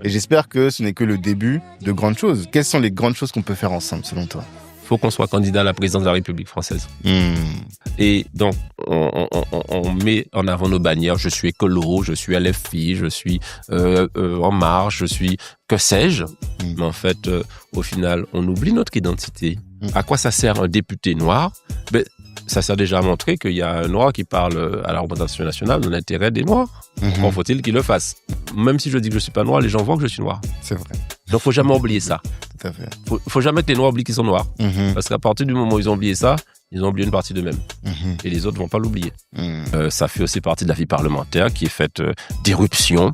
Et j'espère que ce n'est que le début de grandes choses. Quelles sont les grandes choses qu'on peut faire ensemble, selon toi? Il faut qu'on soit candidat à la présidence de la République française. Et donc, on met en avant nos bannières. Je suis écolo, je suis LFI, je suis En Marche, je suis que sais-je. Mais en fait, au final, on oublie notre identité. À quoi ça sert un député noir? Ça sert déjà à montrer qu'il y a un noir qui parle à la représentation nationale de l'intérêt des noirs. Pourquoi faut-il qu'il le fasse? Même si je dis que je ne suis pas noir, les gens voient que je suis noir. C'est vrai. Donc, il ne faut jamais oublier ça. Tout à fait. Faut jamais que les noirs oublient qu'ils sont noirs. Parce qu'à partir du moment où ils ont oublié ça, ils ont oublié une partie d'eux-mêmes. Et les autres ne vont pas l'oublier. Ça fait aussi partie de la vie parlementaire qui est faite d'éruptions.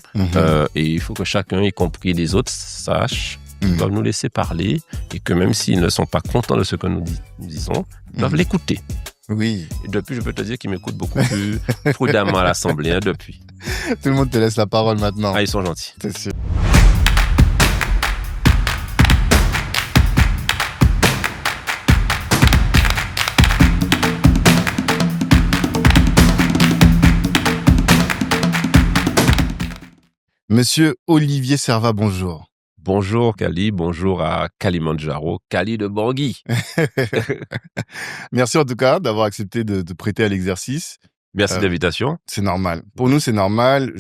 Et il faut que chacun, y compris les autres, sache qu'ils doivent nous laisser parler et que même s'ils ne sont pas contents de ce que nous disons, ils doivent l'écouter. Oui. Et depuis, je peux te dire qu'ils m'écoutent beaucoup plus prudemment à l'Assemblée, depuis. Tout le monde te laisse la parole maintenant. Ah, ils sont gentils. C'est sûr. Monsieur Olivier Servat, bonjour. Bonjour Kali, bonjour à Kalimandjaro, Kali de Bangui. Merci en tout cas d'avoir accepté de te prêter à l'exercice. Merci de l'invitation. C'est normal. Pour nous, c'est normal.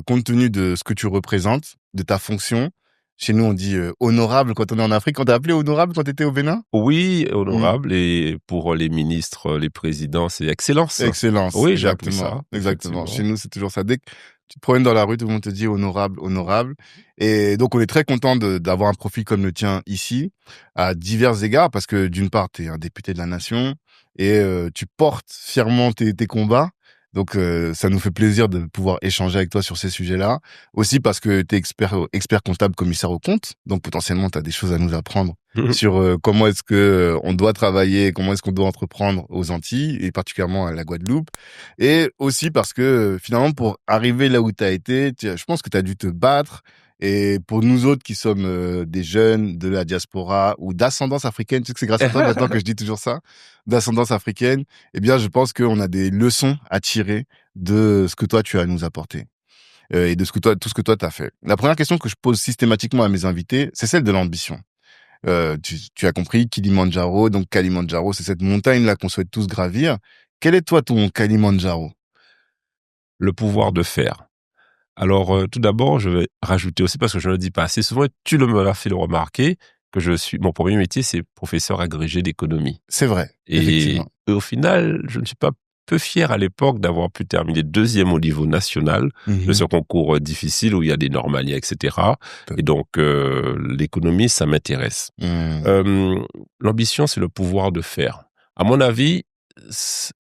Compte tenu de ce que tu représentes, de ta fonction, chez nous, on dit honorable quand on est en Afrique. On t'a appelé honorable quand tu étais au Bénin? Oui, honorable. Et pour les ministres, les présidents, c'est excellence. Excellence. Oui, j'ai appris ça. Exactement. Chez nous, c'est toujours ça. Dès que tu te promènes dans la rue, tout le monde te dit honorable, honorable. Et donc, on est très content d'avoir un profil comme le tien ici, à divers égards, parce que d'une part, tu es un député de la nation et tu portes fièrement tes combats. Donc, ça nous fait plaisir de pouvoir échanger avec toi sur ces sujets-là. Aussi parce que tu es expert comptable, commissaire aux comptes. Donc, potentiellement, tu as des choses à nous apprendre sur comment est-ce que on doit travailler, comment est-ce qu'on doit entreprendre aux Antilles, et particulièrement à la Guadeloupe. Et aussi parce que, finalement, pour arriver là où tu as été, je pense que tu as dû te battre. Et pour nous autres qui sommes des jeunes de la diaspora ou d'ascendance africaine, tu sais que c'est grâce à toi maintenant que je dis toujours ça, d'ascendance africaine, eh bien, je pense qu'on a des leçons à tirer de ce que toi, tu as à nous apporter et de tout ce que toi, tu as fait. La première question que je pose systématiquement à mes invités, c'est celle de l'ambition. Tu as compris, Kilimandjaro, donc Kalimandjaro, c'est cette montagne-là qu'on souhaite tous gravir. Quel est toi ton Kalimandjaro? Le pouvoir de faire. Alors, tout d'abord, je vais rajouter aussi, parce que je ne le dis pas assez souvent, et tu me l'as fait le remarquer, que mon premier métier, c'est professeur agrégé d'économie. C'est vrai, effectivement. Et au final, je ne suis pas peu fier à l'époque d'avoir pu terminer deuxième au niveau national de ce concours difficile où il y a des normaliers, etc. Et donc, l'économie, ça m'intéresse. L'ambition, c'est le pouvoir de faire. À mon avis,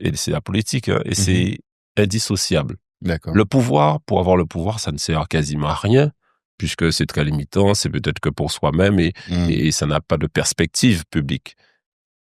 et c'est la politique, hein, et c'est indissociable. D'accord. Le pouvoir, pour avoir le pouvoir, ça ne sert quasiment à rien, puisque c'est très limitant, c'est peut-être que pour soi-même et ça n'a pas de perspective publique.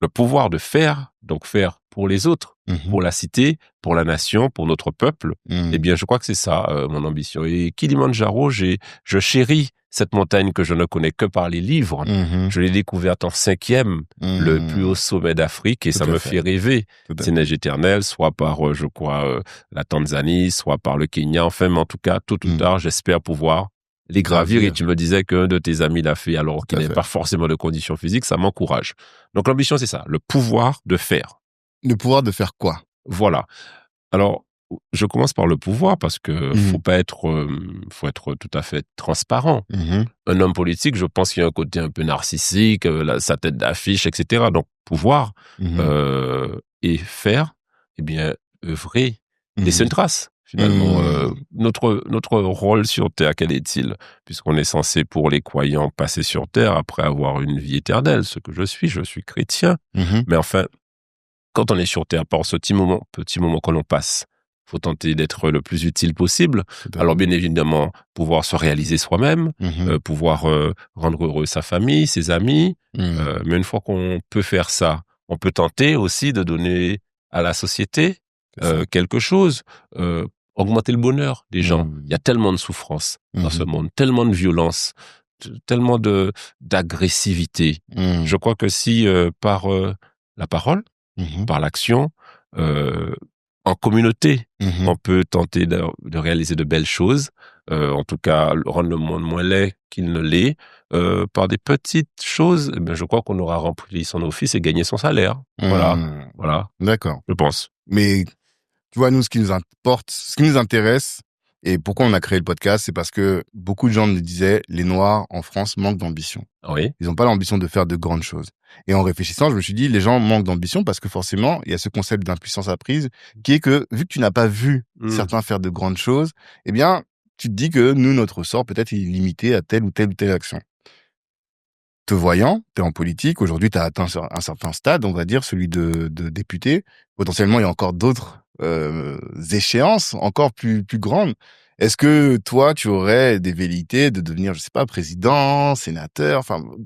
Le pouvoir de faire, donc faire pour les autres, pour la cité, pour la nation, pour notre peuple, eh bien, je crois que c'est ça, mon ambition. Et Kilimandjaro, je chéris cette montagne que je ne connais que par les livres. Je l'ai découverte en 5e, le plus haut sommet d'Afrique, et ça me fait rêver. C'est neige éternelle, soit par, je crois, la Tanzanie, soit par le Kenya. Enfin, mais en tout cas, tôt ou tard, j'espère pouvoir les gravir. Et tu me disais qu'un de tes amis l'a fait alors qu'il n'avait pas forcément de conditions physiques. Ça m'encourage. Donc, l'ambition, c'est ça, le pouvoir de faire. Le pouvoir de faire quoi? Voilà. Alors, je commence par le pouvoir parce que faut être tout à fait transparent. Un homme politique, je pense qu'il y a un côté un peu narcissique, sa tête d'affiche, etc. Donc, pouvoir et faire, eh bien, œuvrer, laisser une trace. Finalement, notre rôle sur Terre, quel est-il? Puisqu'on est censé, pour les croyants, passer sur Terre après avoir une vie éternelle. Ce que je suis chrétien. Mais enfin, quand on est sur Terre, par ce petit moment que l'on passe, faut tenter d'être le plus utile possible. Alors, bien évidemment, pouvoir se réaliser soi-même, pouvoir rendre heureux sa famille, ses amis. Mais une fois qu'on peut faire ça, on peut tenter aussi de donner à la société quelque chose, augmenter le bonheur des gens. Il y a tellement de souffrance dans ce monde, tellement de violence, tellement d'agressivité. Je crois que si par la parole, par l'action, en communauté, on peut tenter de réaliser de belles choses, en tout cas rendre le monde moins laid qu'il ne l'est, par des petites choses, je crois qu'on aura rempli son office et gagné son salaire. Voilà. D'accord. Je pense. Mais tu vois, nous, ce qui nous importe, ce qui nous intéresse, et pourquoi on a créé le podcast, c'est parce que beaucoup de gens nous disaient, les Noirs en France manquent d'ambition. Oui. Ils n'ont pas l'ambition de faire de grandes choses. Et en réfléchissant, je me suis dit, les gens manquent d'ambition parce que forcément, il y a ce concept d'impuissance apprise qui est que, vu que tu n'as pas vu certains faire de grandes choses, eh bien, tu te dis que nous, notre sort, peut-être, il est limité à telle ou telle ou telle action. Te voyant, t'es en politique, aujourd'hui, t'as atteint un certain stade, on va dire, celui de député. Potentiellement, il y a encore d'autres échéances encore plus grandes. Est-ce que toi, tu aurais des velléités de devenir, je sais pas, président, sénateur, enfin, où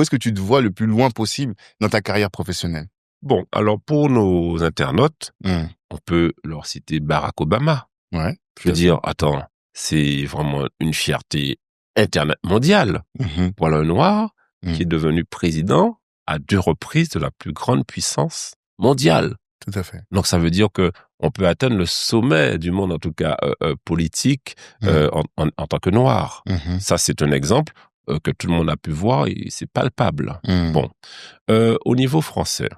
est-ce que tu te vois le plus loin possible dans ta carrière professionnelle? Bon, alors pour nos internautes, on peut leur citer Barack Obama. Ouais. Je veux dire, attends, c'est vraiment une fierté mondiale. Voilà un Noir qui est devenu président à 2 reprises de la plus grande puissance mondiale. Tout à fait. Donc ça veut dire que on peut atteindre le sommet du monde, en tout cas politique, en tant que Noir. Ça, c'est un exemple que tout le monde a pu voir et c'est palpable. Bon, au niveau français,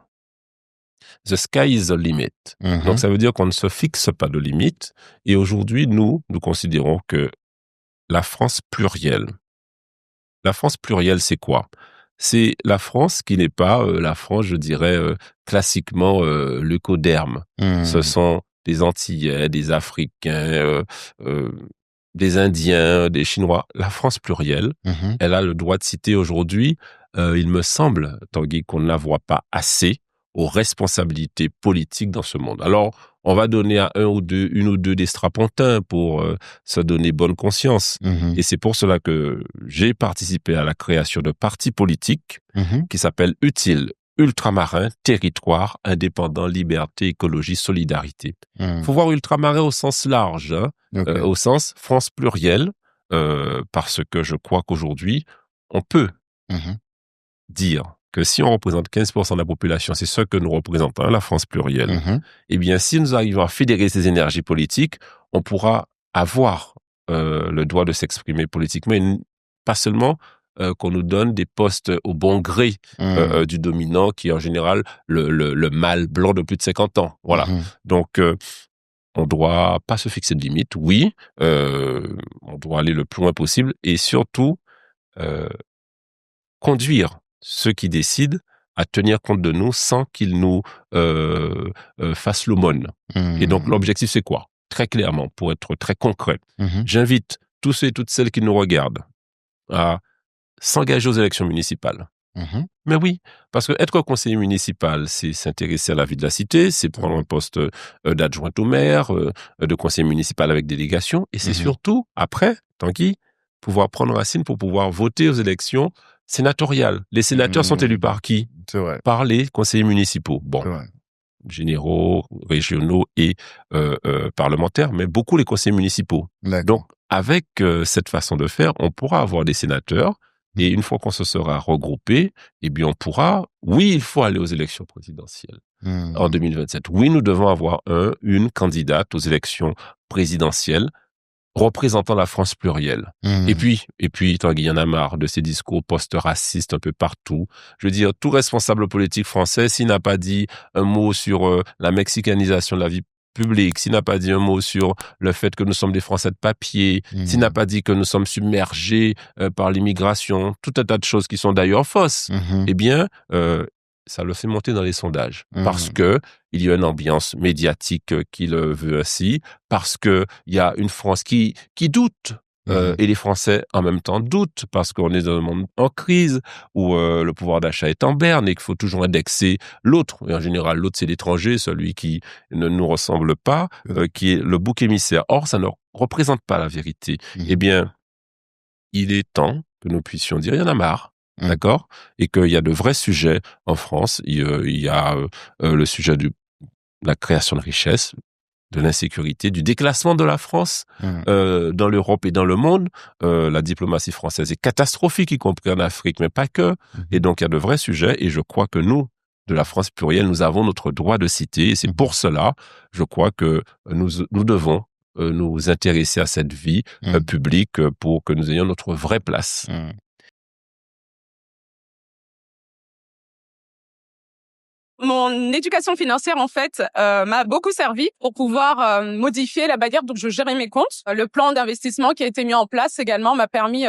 the sky is the limit. Donc ça veut dire qu'on ne se fixe pas de limite. Et aujourd'hui, nous considérons que la France plurielle. La France plurielle, c'est quoi? C'est la France qui n'est pas la France, je dirais, classiquement leucoderme. Ce sont des Antillais, des Africains, des Indiens, des Chinois. La France plurielle, elle a le droit de citer aujourd'hui, il me semble, Tanguy, qu'on ne la voit pas assez aux responsabilités politiques dans ce monde. Alors, on va donner à une ou deux des strapontins pour se donner bonne conscience. Et c'est pour cela que j'ai participé à la création de partis politiques qui s'appelle UTIL, Ultramarin, Territoire, Indépendant, Liberté, Écologie, Solidarité. Faut voir ultramarin au sens large, au sens France plurielle, parce que je crois qu'aujourd'hui, on peut dire que si on représente 15% de la population, c'est ce que nous représentons, la France plurielle, eh bien, si nous arrivons à fédérer ces énergies politiques, on pourra avoir le droit de s'exprimer politiquement, et pas seulement qu'on nous donne des postes au bon gré du dominant, qui est en général le mâle blanc de plus de 50 ans. Voilà. Donc, on doit pas se fixer de limite, oui, on doit aller le plus loin possible, et surtout conduire ceux qui décident à tenir compte de nous sans qu'ils nous fassent l'aumône. Et donc, l'objectif, c'est quoi? Très clairement, pour être très concret, j'invite tous ceux et toutes celles qui nous regardent à s'engager aux élections municipales. Mais oui, parce que être conseiller municipal, c'est s'intéresser à la vie de la cité, c'est prendre un poste d'adjoint au maire, de conseiller municipal avec délégation, et c'est surtout, après, Tanguy, pouvoir prendre racine pour pouvoir voter aux élections sénatoriales. Les sénateurs sont élus par qui? C'est vrai. Par les conseillers municipaux. Bon, généraux, régionaux et parlementaires, mais beaucoup les conseillers municipaux. Donc, avec cette façon de faire, on pourra avoir des sénateurs, et une fois qu'on se sera regroupé, eh bien, on pourra, oui, il faut aller aux élections présidentielles en 2027. Oui, nous devons avoir une candidate aux élections présidentielles représentant la France plurielle. Et puis, Tanguy, il y en a marre de ces discours post-racistes un peu partout. Je veux dire, tout responsable politique français, s'il n'a pas dit un mot sur la mexicanisation de la vie publique, s'il n'a pas dit un mot sur le fait que nous sommes des Français de papier, s'il n'a pas dit que nous sommes submergés par l'immigration, tout un tas de choses qui sont d'ailleurs fausses, eh bien, ça le fait monter dans les sondages. Parce que il y a une ambiance médiatique qui le veut ainsi, parce que il y a une France qui doute. Et les Français, en même temps, doutent parce qu'on est dans un monde en crise où le pouvoir d'achat est en berne et qu'il faut toujours indexer l'autre. Et en général, l'autre, c'est l'étranger, celui qui ne nous ressemble pas, qui est le bouc émissaire. Or, ça ne représente pas la vérité. Eh bien, il est temps que nous puissions dire, il y en a marre. D'accord? Et qu'il y a de vrais sujets en France. Il y a le sujet de la création de richesse, de l'insécurité, du déclassement de la France dans l'Europe et dans le monde. La diplomatie française est catastrophique, y compris en Afrique, mais pas que. Et donc, il y a de vrais sujets. Et je crois que nous, de la France plurielle, nous avons notre droit de citer. Et c'est pour cela, je crois que nous devons nous intéresser à cette vie publique pour que nous ayons notre vraie place. Mon éducation financière, en fait, m'a beaucoup servi pour pouvoir modifier la manière dont je gérais mes comptes. Le plan d'investissement qui a été mis en place également m'a permis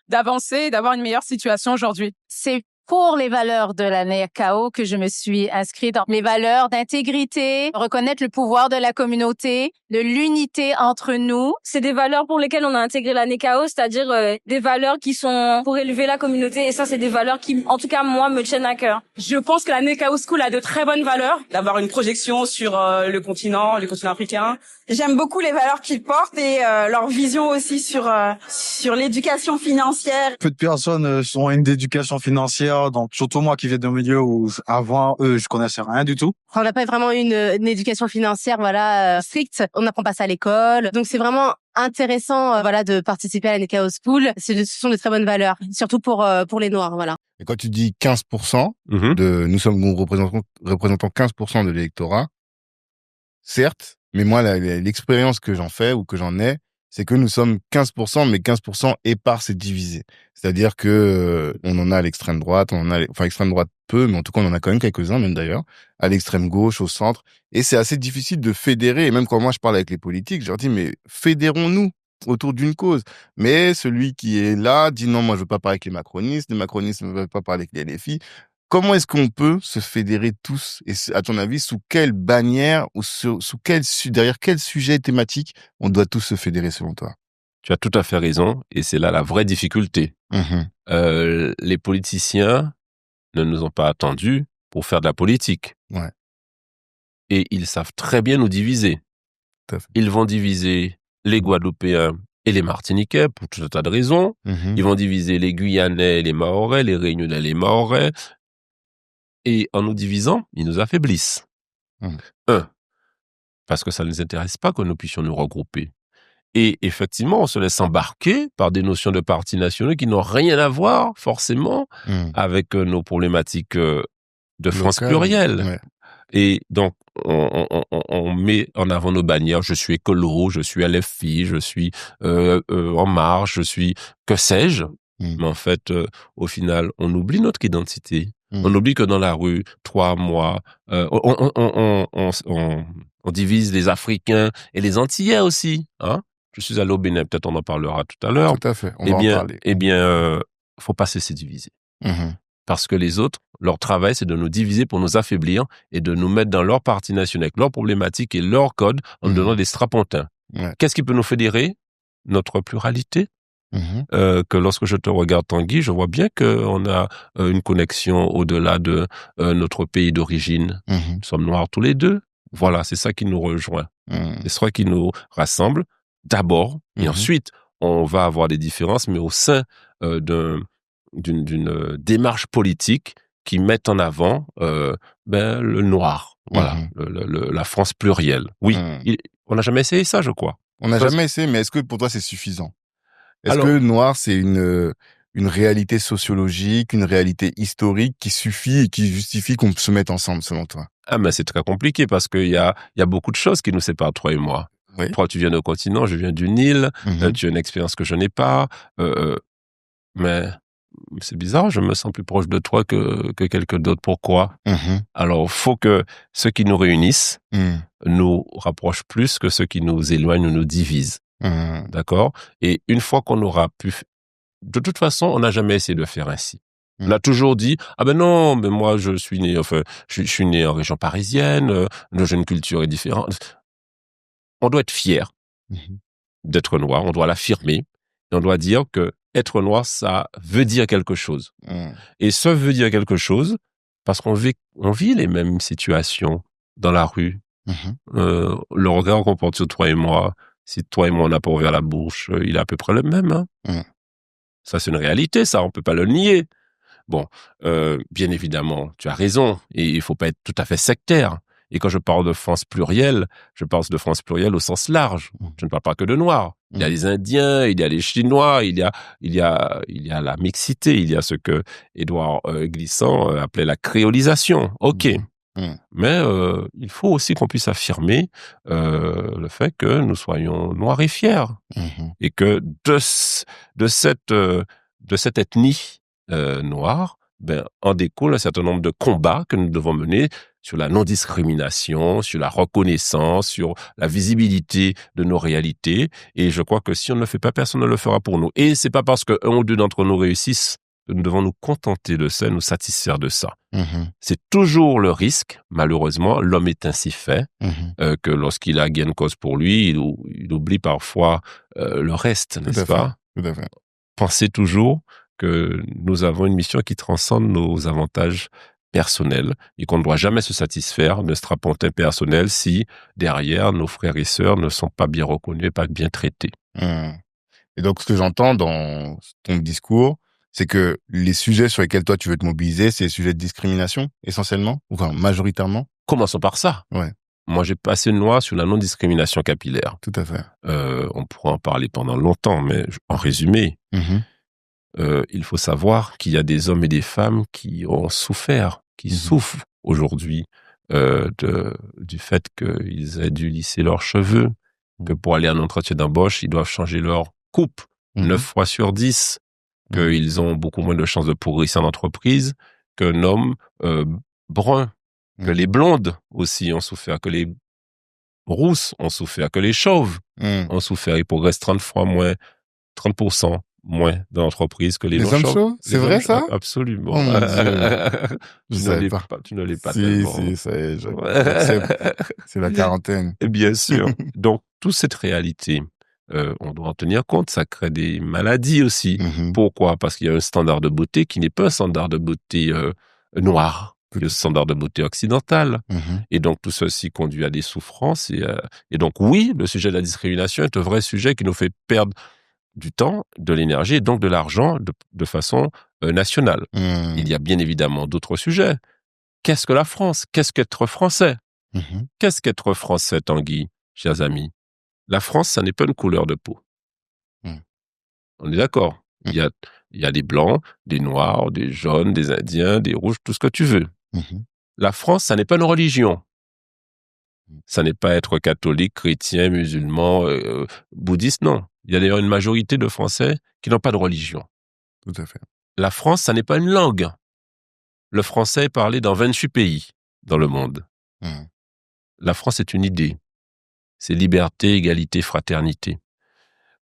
d'avancer et d'avoir une meilleure situation aujourd'hui. C'est pour les valeurs de la NECAO que je me suis inscrite dans les valeurs d'intégrité, reconnaître le pouvoir de la communauté, de l'unité entre nous. C'est des valeurs pour lesquelles on a intégré la NECAO, c'est-à-dire des valeurs qui sont pour élever la communauté. Et ça, c'est des valeurs qui, en tout cas, moi, me tiennent à cœur. Je pense que la NECAO School a de très bonnes valeurs. D'avoir une projection sur le continent africain. J'aime beaucoup les valeurs qu'ils portent et leur vision aussi sur l'éducation financière. Peu de personnes ont une éducation financière, donc surtout moi qui viens d'un milieu où avant eux je connaissais rien du tout. On n'a pas vraiment une éducation financière stricte. On n'apprend pas ça à l'école, donc c'est vraiment intéressant de participer à la NECAO School. Ce sont de très bonnes valeurs, surtout pour les Noirs, voilà. Et quand tu dis 15% nous représentons 15% de l'électorat, certes. Mais moi, l'expérience que j'en fais ou que j'en ai, c'est que nous sommes 15%, mais 15% épars et divisés. C'est-à-dire que on en a à l'extrême droite, extrême droite peu, mais en tout cas, on en a quand même quelques-uns, même d'ailleurs, à l'extrême gauche, au centre. Et c'est assez difficile de fédérer. Et même quand moi, je parle avec les politiques, je leur dis, mais fédérons-nous autour d'une cause. Mais celui qui est là dit, non, moi, je veux pas parler avec les macronistes ne veulent pas parler avec les LFI. Comment est-ce qu'on peut se fédérer tous? Et à ton avis, sous quelle bannière ou derrière quel sujet thématique on doit tous se fédérer selon toi? Tu as tout à fait raison, et c'est là la vraie difficulté. Les politiciens ne nous ont pas attendus pour faire de la politique. Ouais. Et ils savent très bien nous diviser. Ils vont diviser les Guadeloupéens et les Martiniquais pour tout un tas de raisons. Ils vont diviser les Guyanais et les Mahorais, les Réunionnais et les Mahorais. Et en nous divisant, ils nous affaiblissent. Parce que ça ne les intéresse pas que nous puissions nous regrouper. Et effectivement, on se laisse embarquer par des notions de partis nationaux qui n'ont rien à voir, forcément, avec nos problématiques de France plurielle. Ouais. Et donc, on met en avant nos bannières. Je suis écolo, je suis LFI, je suis En Marche, je suis que sais-je. Mais en fait, au final, on oublie notre identité. On oublie que dans la rue, toi, moi, on divise les Africains et les Antillais aussi. Hein? Je suis allé au Bénin, peut-être on en parlera tout à l'heure. Tout à fait, on va en parler. Eh bien, faut pas se diviser. Parce que les autres, leur travail, c'est de nous diviser pour nous affaiblir et de nous mettre dans leur parti national, avec leurs problématiques et leurs codes, en nous donnant des strapontins. Ouais. Qu'est-ce qui peut nous fédérer? Notre pluralité. Que lorsque je te regarde, Tanguy, je vois bien qu'on a une connexion au-delà de notre pays d'origine. Nous sommes noirs tous les deux. Voilà, c'est ça qui nous rejoint. C'est ça qui nous rassemble d'abord. Et ensuite, on va avoir des différences, mais au sein d'une démarche politique qui met en avant le noir. Voilà, la France plurielle. Oui, on n'a jamais essayé ça, je crois. On n'a jamais essayé, mais est-ce que pour toi, c'est suffisant? Est-ce que noir, c'est une réalité sociologique, une réalité historique qui suffit et qui justifie qu'on se mette ensemble, selon toi? Ah, mais c'est très compliqué parce qu'il y a beaucoup de choses qui nous séparent, toi et moi. Oui. Toi, tu viens d'un continent, je viens d'une île, tu as une expérience que je n'ai pas, mais c'est bizarre, je me sens plus proche de toi que quelqu'un d'autre. Pourquoi? Alors, il faut que ceux qui nous réunissent nous rapprochent plus que ceux qui nous éloignent ou nous divisent. D'accord? Et une fois qu'on aura pu... De toute façon, on n'a jamais essayé de faire ainsi. On a toujours dit, ah ben non, mais moi je suis né en région parisienne, j'ai une culture est différente. On doit être fier d'être noir, on doit l'affirmer, et on doit dire que être noir, ça veut dire quelque chose. Et ça veut dire quelque chose parce qu'on vit les mêmes situations dans la rue. Le regard qu'on porte sur toi et moi, si toi et moi on n'a pas ouvert la bouche, il est à peu près le même. Hein. Ça, c'est une réalité, ça, on peut pas le nier. Bon, bien évidemment, tu as raison, et il faut pas être tout à fait sectaire. Et quand je parle de France plurielle, je parle de France plurielle au sens large. Je ne parle pas que de Noirs. Il y a les Indiens, il y a les Chinois, il y a la mixité, il y a ce que Édouard Glissant appelait la créolisation. Ok, Mais il faut aussi qu'on puisse affirmer le fait que nous soyons noirs et fiers. Et que de cette ethnie noire, en découle un certain nombre de combats que nous devons mener sur la non-discrimination, sur la reconnaissance, sur la visibilité de nos réalités. Et je crois que si on ne le fait pas, personne ne le fera pour nous. Et c'est pas parce que un ou deux d'entre nous réussissent que nous devons nous contenter de ça, nous satisfaire de ça. C'est toujours le risque, malheureusement, l'homme est ainsi fait, que lorsqu'il a gain de cause pour lui, il oublie parfois le reste, n'est-ce pas? Tout à fait. Pensez toujours que nous avons une mission qui transcende nos avantages personnels et qu'on ne doit jamais se satisfaire de strapontin personnel si derrière nos frères et sœurs ne sont pas bien reconnus et pas bien traités. Et donc, ce que j'entends dans ton discours, c'est que les sujets sur lesquels toi tu veux te mobiliser, c'est les sujets de discrimination, essentiellement, ou enfin, majoritairement. Commençons par ça. Ouais. Moi, j'ai passé une loi sur la non-discrimination capillaire. Tout à fait. On pourra en parler pendant longtemps, mais en résumé, il faut savoir qu'il y a des hommes et des femmes qui ont souffert, qui souffrent aujourd'hui du fait qu'ils aient dû lisser leurs cheveux, que pour aller à un entretien d'embauche, ils doivent changer leur coupe 9 fois sur 10, qu'ils ont beaucoup moins de chances de progresser en entreprise qu'un homme brun, que les blondes aussi ont souffert, que les rousses ont souffert, que les chauves ont souffert. Ils progressent 30% moins dans l'entreprise que les hommes chauves. C'est vrai, ça? Absolument. Oh mon Dieu. Tu ne l'es pas si, tellement. Si, ça y est, c'est la quarantaine. Bien sûr. Donc, toute cette réalité, on doit en tenir compte. Ça crée des maladies aussi. Pourquoi? Parce qu'il y a un standard de beauté qui n'est pas un standard de beauté noir. Le standard de beauté occidental. Et donc, tout ceci conduit à des souffrances. Et donc, oui, le sujet de la discrimination est un vrai sujet qui nous fait perdre du temps, de l'énergie et donc de l'argent de façon nationale. Il y a bien évidemment d'autres sujets. Qu'est-ce que la France? Qu'est-ce qu'être français? Qu'est-ce qu'être français, Tanguy, chers amis? La France, ça n'est pas une couleur de peau. On est d'accord. Il y a des blancs, des noirs, des jaunes, des indiens, des rouges, tout ce que tu veux. La France, ça n'est pas une religion. Ça n'est pas être catholique, chrétien, musulman, bouddhiste, non. Il y a d'ailleurs une majorité de Français qui n'ont pas de religion. Tout à fait. La France, ça n'est pas une langue. Le français est parlé dans 28 pays dans le monde. La France est une idée. C'est liberté, égalité, fraternité.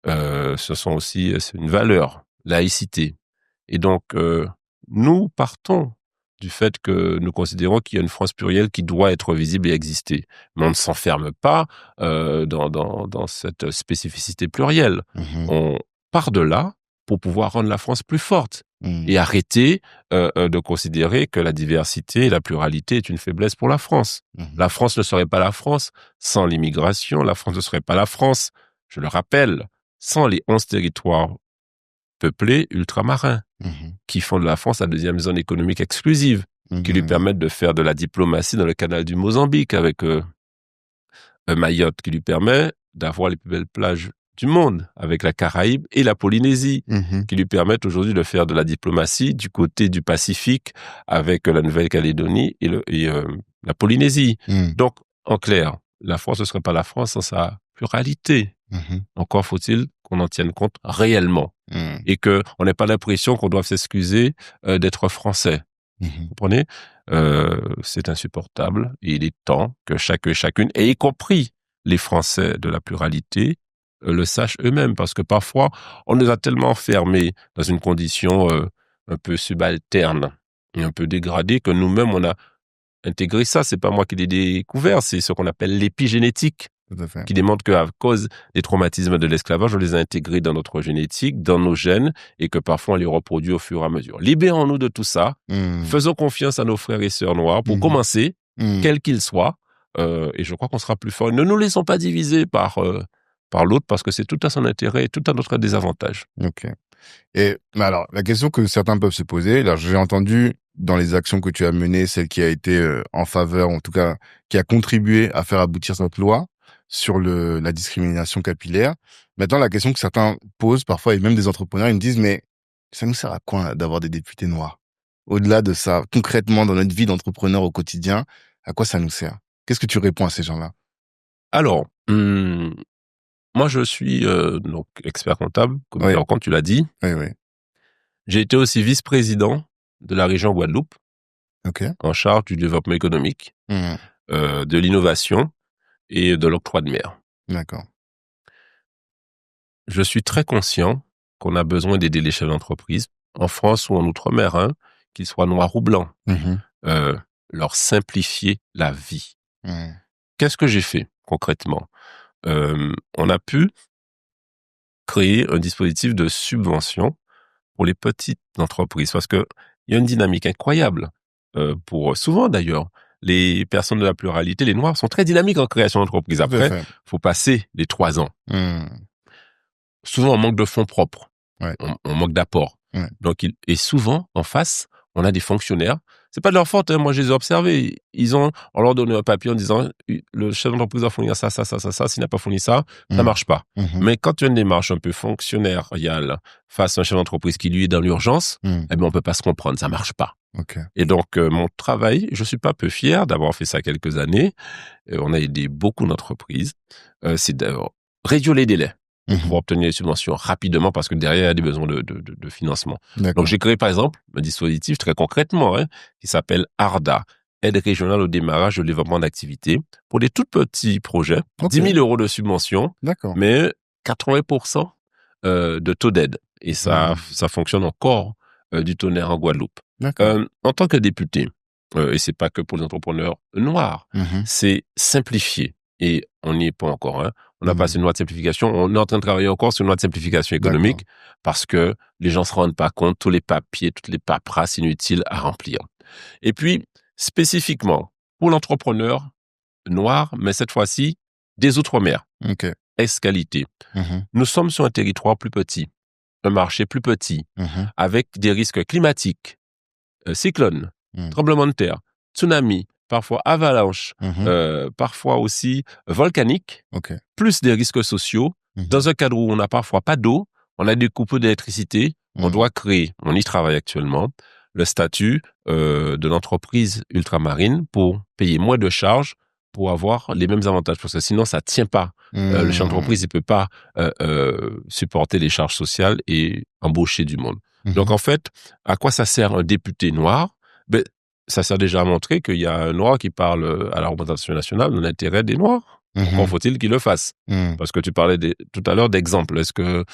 C'est une valeur, laïcité. Et donc, nous partons du fait que nous considérons qu'il y a une France plurielle qui doit être visible et exister. Mais on ne s'enferme pas dans cette spécificité plurielle. On part de là pour pouvoir rendre la France plus forte et arrêter de considérer que la diversité et la pluralité est une faiblesse pour la France. La France ne serait pas la France sans l'immigration. La France ne serait pas la France, je le rappelle, sans les 11 territoires peuplés ultramarins qui font de la France la deuxième zone économique exclusive, qui lui permettent de faire de la diplomatie dans le canal du Mozambique avec Mayotte, qui lui permet d'avoir les plus belles plages du monde avec la Caraïbe et la Polynésie, qui lui permettent aujourd'hui de faire de la diplomatie du côté du Pacifique avec la Nouvelle-Calédonie et la Polynésie. Donc, en clair, la France ne serait pas la France sans sa pluralité. Encore faut-il qu'on en tienne compte réellement et qu'on n'ait pas l'impression qu'on doit s'excuser d'être français. Vous comprenez? C'est insupportable et il est temps que chacun et chacune, et y compris les Français de la pluralité, le sachent eux-mêmes, parce que parfois, on nous a tellement enfermés dans une condition un peu subalterne et un peu dégradée que nous-mêmes, on a intégré ça. C'est pas moi qui l'ai découvert, c'est ce qu'on appelle l'épigénétique, qui démontre qu'à cause des traumatismes de l'esclavage, on les a intégrés dans notre génétique, dans nos gènes, et que parfois on les reproduit au fur et à mesure. Libérons-nous de tout ça, faisons confiance à nos frères et sœurs noirs pour commencer, quels qu'ils soient, et je crois qu'on sera plus fort. Ne nous laissons pas diviser par l'autre, parce que c'est tout à son intérêt et tout à notre désavantage. Ok. Et alors, la question que certains peuvent se poser, là, j'ai entendu dans les actions que tu as menées, celle qui a été en faveur, en tout cas, qui a contribué à faire aboutir cette loi sur la discrimination capillaire. Maintenant, la question que certains posent parfois, et même des entrepreneurs, ils me disent, mais ça nous sert à quoi d'avoir des députés noirs? Au-delà de ça, concrètement, dans notre vie d'entrepreneur au quotidien, À quoi ça nous sert? Qu'est-ce que tu réponds à ces gens-là? Alors, moi, je suis donc expert comptable, comme tu l'as dit. Oui. J'ai été aussi vice-président de la région Guadeloupe, en charge du développement économique, de l'innovation et de l'octroi de mer. D'accord. Je suis très conscient qu'on a besoin d'aider les chefs d'entreprise, en France ou en Outre-mer, qu'ils soient noirs ou blancs, leur simplifier la vie. Qu'est-ce que j'ai fait concrètement? On a pu créer un dispositif de subvention pour les petites entreprises, parce que il y a une dynamique incroyable. Pour souvent d'ailleurs, les personnes de la pluralité, les Noirs, sont très dynamiques en création d'entreprise. Après, faut passer les 3 ans. Souvent, on manque de fonds propres. On manque d'apport. Donc, et souvent, en face, on a des fonctionnaires. C'est pas de leur faute, moi je les ai observés. On leur donne un papier en disant, le chef d'entreprise va fournir ça. S'il n'a pas fourni ça, ça marche pas. Mais quand tu as une démarche un peu fonctionnariale face à un chef d'entreprise qui lui est dans l'urgence, eh ben, on peut pas se comprendre, ça marche pas. Et donc, mon travail, je suis pas peu fier d'avoir fait ça quelques années. On a aidé beaucoup d'entreprises. C'est de réduire les délais pour obtenir les subventions rapidement, parce que derrière, il y a des besoins de financement. Donc, j'ai créé, par exemple, un dispositif très concrètement, qui s'appelle ARDA, Aide régionale au démarrage et au développement d'activités, pour des tout petits projets, 10 000 euros de subvention, mais 80% de taux d'aide. Et ça fonctionne encore du tonnerre en Guadeloupe. En tant que député, et c'est pas que pour les entrepreneurs noirs, c'est simplifier. Et on n'y est pas encore. On a passé une loi de simplification. On est en train de travailler encore sur une loi de simplification économique parce que les gens se rendent pas compte tous les papiers, toutes les paperasses inutiles à remplir. Et puis, spécifiquement, pour l'entrepreneur noir, mais cette fois-ci, des Outre-mer. Ex-qualité. Nous sommes sur un territoire plus petit, un marché plus petit, avec des risques climatiques, cyclones, tremblements de terre, tsunamis, parfois avalanche, parfois aussi volcanique, plus des risques sociaux, dans un cadre où on n'a parfois pas d'eau, on a des coupures d'électricité, on doit créer, on y travaille actuellement, le statut de l'entreprise ultramarine pour payer moins de charges pour avoir les mêmes avantages, parce que sinon ça tient pas. Le chef d'entreprise, il peut pas supporter les charges sociales et embaucher du monde. Donc en fait, à quoi ça sert un député noir? Ben, ça sert déjà à montrer qu'il y a un noir qui parle à la représentation nationale de l'intérêt des noirs. Pourquoi faut-il qu'il le fasse? Parce que tu parlais tout à l'heure d'exemples. Est-ce que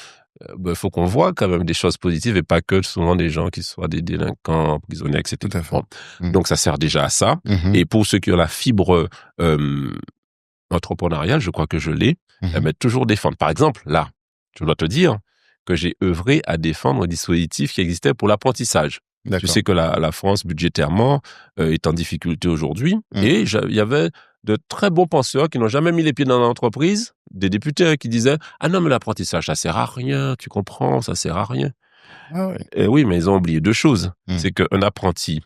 faut qu'on voit quand même des choses positives et pas que souvent des gens qui soient des délinquants, prisonniers, etc. Tout à fait. Donc ça sert déjà à ça. Et pour ceux qui ont la fibre entrepreneuriale, je crois que je l'ai, mais toujours défendre. Par exemple, là, je dois te dire que j'ai œuvré à défendre un dispositif qui existait pour l'apprentissage. Tu sais que la France, budgétairement, est en difficulté aujourd'hui. Et il y avait de très bons penseurs qui n'ont jamais mis les pieds dans l'entreprise, des députés qui disaient « Ah non, mais l'apprentissage, ça sert à rien, tu comprends, ça sert à rien. » Et oui, mais ils ont oublié 2 choses. C'est qu'un apprenti,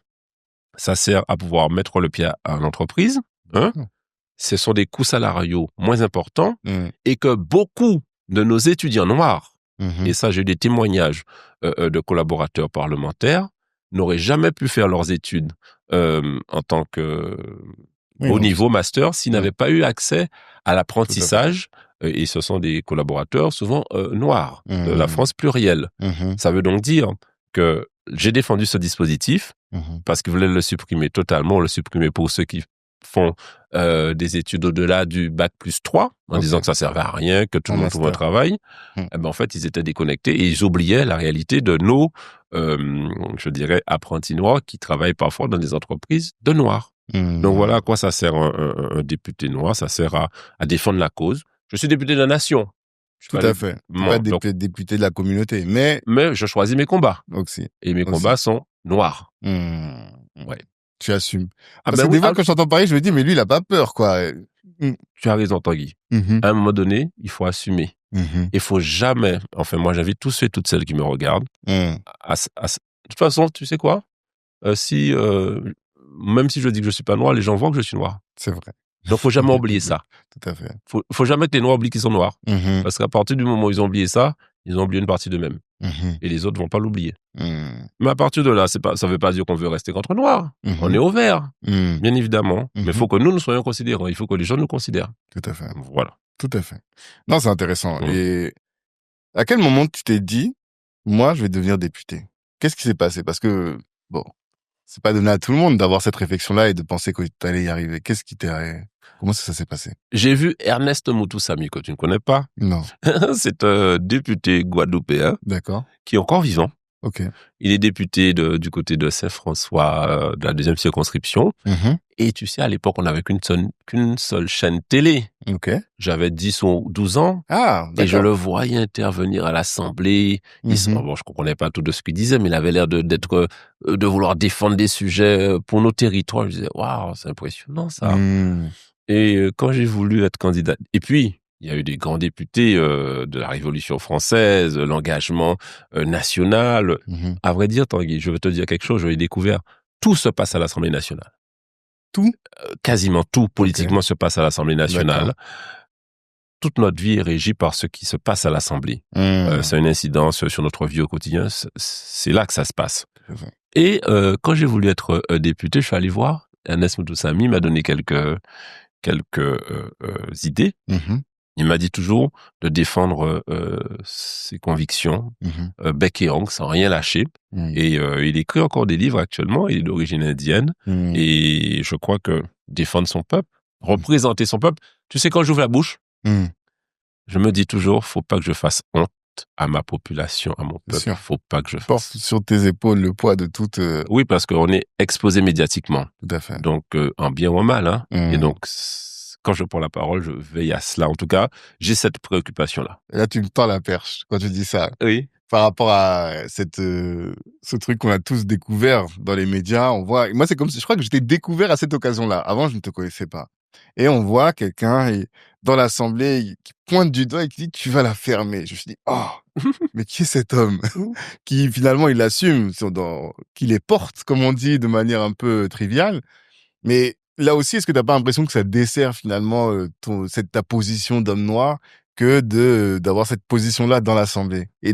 ça sert à pouvoir mettre le pied à l'entreprise. Ce sont des coûts salariaux moins importants et que beaucoup de nos étudiants noirs, et ça, j'ai eu des témoignages de collaborateurs parlementaires, n'auraient jamais pu faire leurs études en tant que au niveau master s'ils n'avaient pas eu accès à l'apprentissage. Et ce sont des collaborateurs souvent noirs de la France plurielle. Ça veut donc dire que j'ai défendu ce dispositif parce qu'ils voulaient le supprimer totalement, le supprimer pour ceux qui font des études au-delà du bac plus 3, en disant que ça servait à rien, que tout le monde trouve un travail. Eh ben, en fait, ils étaient déconnectés et ils oubliaient la réalité de nos, je dirais, apprentis noirs qui travaillent parfois dans des entreprises de noirs. Donc voilà à quoi ça sert un député noir. Ça sert à défendre la cause. Je suis député de la nation. Tout à fait. Pas député de la communauté, mais je choisis mes combats. Aussi. Et mes combats sont noirs. Ouais. Tu assumes. Parce que des fois, quand j'entends parler, je me dis, mais lui, il a pas peur, quoi. Tu as raison, Tanguy. À un moment donné, il faut assumer. Il faut jamais, enfin, moi, j'invite tous ceux et toutes celles qui me regardent de toute façon, tu sais quoi? Même si je dis que je suis pas noir, les gens voient que je suis noir. C'est vrai. Donc, faut jamais oublier ça. Tout à fait. Faut jamais que les noirs oublient qu'ils sont noirs. Parce qu'à partir du moment où ils ont oublié ça, ils ont oublié une partie d'eux-mêmes. et les autres vont pas l'oublier. Mais à partir de là, ça veut pas dire qu'on veut rester contre Noirs. On est ouvert, bien évidemment. Mais il faut que nous soyons considérants. Il faut que les gens nous considèrent. Tout à fait. Voilà. Tout à fait. Non, c'est intéressant. Et à quel moment tu t'es dit, moi, je vais devenir député? Qu'est-ce qui s'est passé? Parce que, bon, c'est pas donné à tout le monde d'avoir cette réflexion-là et de penser que tu allais y arriver. Comment ça s'est passé? J'ai vu Ernest Moutoussamy, que tu ne connais pas. Non. C'est un député guadeloupéen. D'accord. Qui est encore vivant. Ok. Il est député du côté de Saint-François, de la 2e circonscription. Et tu sais, à l'époque, on n'avait qu'une seule chaîne télé. Ok. J'avais 10 ou 12 ans. Ah, d'accord. Et je le voyais intervenir à l'Assemblée. Bon, je comprenais pas tout de ce qu'il disait, mais il avait l'air de vouloir défendre des sujets pour nos territoires. Je disais, waouh, c'est impressionnant, ça. Et quand j'ai voulu être candidat, et puis, il y a eu des grands députés de la Révolution française, l'engagement national. À vrai dire, Tanguy, je veux te dire quelque chose, j'ai découvert, tout se passe à l'Assemblée nationale. Tout? Quasiment tout, politiquement, se passe à l'Assemblée nationale. D'accord. Toute notre vie est régie par ce qui se passe à l'Assemblée. C'est une incidence sur notre vie au quotidien. C'est là que ça se passe. Et quand j'ai voulu être député, je suis allé voir Ernest Moutoussamy, m'a donné quelques idées. Il m'a dit toujours de défendre ses convictions, bec et ongle, sans rien lâcher. Et il écrit encore des livres actuellement, il est d'origine indienne. Et je crois que défendre son peuple, représenter son peuple, tu sais, quand j'ouvre la bouche, je me dis toujours, faut pas que je fasse honte à ma population, à mon peuple. Faut pas que je fasse. Porte sur tes épaules le poids de toute... Oui, parce qu'on est exposé médiatiquement. Tout à fait. Donc, en bien ou en mal, hein. Et donc, quand je prends la parole, je veille à cela. En tout cas, j'ai cette préoccupation-là. Là, tu me tends la perche quand tu dis ça. Oui. Par rapport à ce truc qu'on a tous découvert dans les médias, on voit... Moi, c'est comme si... Je crois que j'étais découvert à cette occasion-là. Avant, je ne te connaissais pas. Et on voit quelqu'un dans l'Assemblée qui pointe du doigt et qui dit « Tu vas la fermer ». Je me suis dit « Oh, mais qui est cet homme ?» qui, finalement, il assume, qu'il les porte, comme on dit, de manière un peu triviale. Mais là aussi, est-ce que tu n'as pas l'impression que ça dessert, finalement, ta position d'homme noir que d'avoir cette position-là dans l'Assemblée et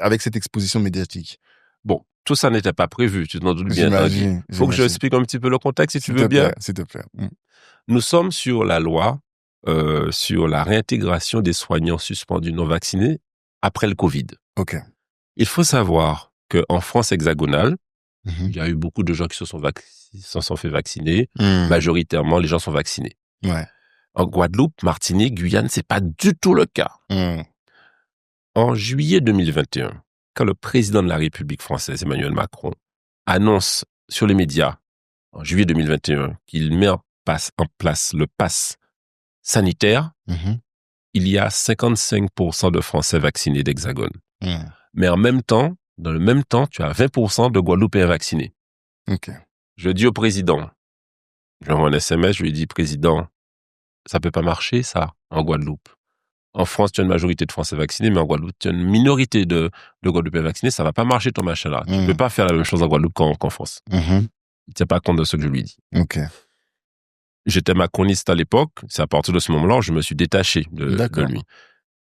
avec cette exposition médiatique? Bon, tout ça n'était pas prévu, tu t'en doutes bien. Il faut que je explique un petit peu le contexte, si tu veux bien. S'il te plaît. Nous sommes sur la loi sur la réintégration des soignants suspendus non vaccinés après le Covid. Ok. Il faut savoir qu'en France hexagonale, il y a eu beaucoup de gens qui se sont fait vacciner. Majoritairement, les gens sont vaccinés. Ouais. En Guadeloupe, Martinique, Guyane, c'est pas du tout le cas. En juillet 2021, quand le président de la République française, Emmanuel Macron, annonce sur les médias, en juillet 2021, qu'il met en place le pass sanitaire, il y a 55% de Français vaccinés d'Hexagone. Mais en même temps, dans le même temps, tu as 20% de Guadeloupéens vaccinés. Ok. Je dis au président, je lui envoie un SMS, je lui dis, président, ça peut pas marcher, ça, en Guadeloupe. En France, tu as une majorité de Français vaccinés, mais en Guadeloupe, tu as une minorité de Guadeloupéens vaccinés, ça va pas marcher ton machin-là. Tu peux pas faire la même chose en Guadeloupe qu'en France. Il tient pas compte de ce que je lui dis. Ok. J'étais macroniste à l'époque, c'est à partir de ce moment-là, je me suis détaché de lui.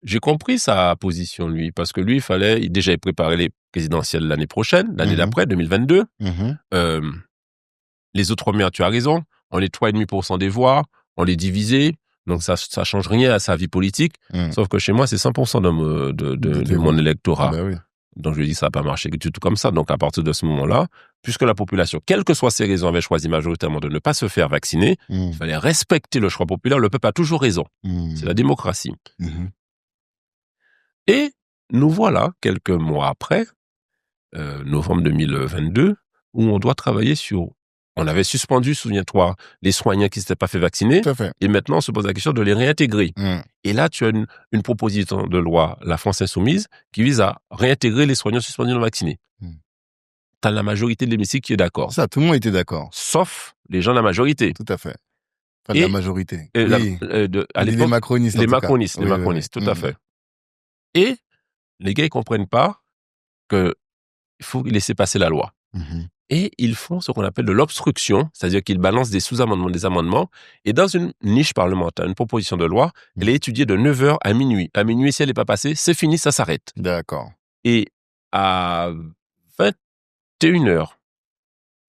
J'ai compris sa position, lui, parce que lui, il déjà préparer les présidentielles l'année prochaine, l'année d'après, 2022. Les autres premières, tu as raison, on est 3,5% des voix, on les divisait, donc ça change rien à sa vie politique, sauf que chez moi, c'est 100% de mon électorat. Ah bah oui. Donc je lui ai dit, ça va pas marcher du tout comme ça. Donc à partir de ce moment-là, puisque la population, quelles que soient ses raisons, avait choisi majoritairement de ne pas se faire vacciner, il fallait respecter le choix populaire. Le peuple a toujours raison. C'est la démocratie. Et nous voilà, quelques mois après, novembre 2022, où on doit travailler sur... On avait suspendu, souviens-toi, les soignants qui ne s'étaient pas fait vacciner. Tout à fait. Et maintenant, on se pose la question de les réintégrer. Et là, tu as une proposition de loi, la France Insoumise, qui vise à réintégrer les soignants suspendus non vaccinés. Tu as la majorité de l'hémicycle qui est d'accord. Ça, tout le monde était d'accord. Sauf les gens de la majorité. Tout à fait. Enfin, la majorité. Oui. Les macronistes. Les macronistes, tout à fait. Et les gars, ils comprennent pas qu'il faut laisser passer la loi. Et ils font ce qu'on appelle de l'obstruction, c'est-à-dire qu'ils balancent des sous-amendements, des amendements, et dans une niche parlementaire, une proposition de loi, elle est étudiée de 9h à minuit. À minuit, si elle n'est pas passée, c'est fini, ça s'arrête. D'accord. Et à 21h,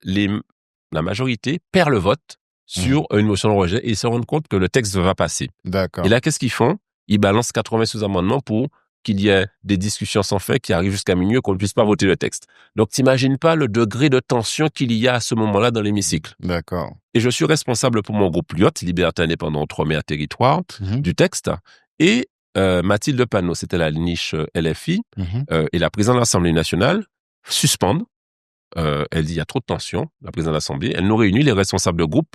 la majorité perd le vote sur une motion de rejet et ils se rendent compte que le texte va passer. D'accord. Et là, qu'est-ce qu'ils font? Ils balancent 80 sous-amendements pour qu'il y ait des discussions sans fin qui arrivent jusqu'à minuit et qu'on ne puisse pas voter le texte. Donc, t'imagines pas le degré de tension qu'il y a à ce moment-là dans l'hémicycle. D'accord. Et je suis responsable pour mon groupe LIOT, Liberté Indépendante Outre-mer Territoire, du texte. Et Mathilde Panot, c'était la niche LFI, et la présidente de l'Assemblée nationale suspendent. Elle dit il y a trop de tension, la présidente de l'Assemblée. Elle nous réunit, les responsables de groupe,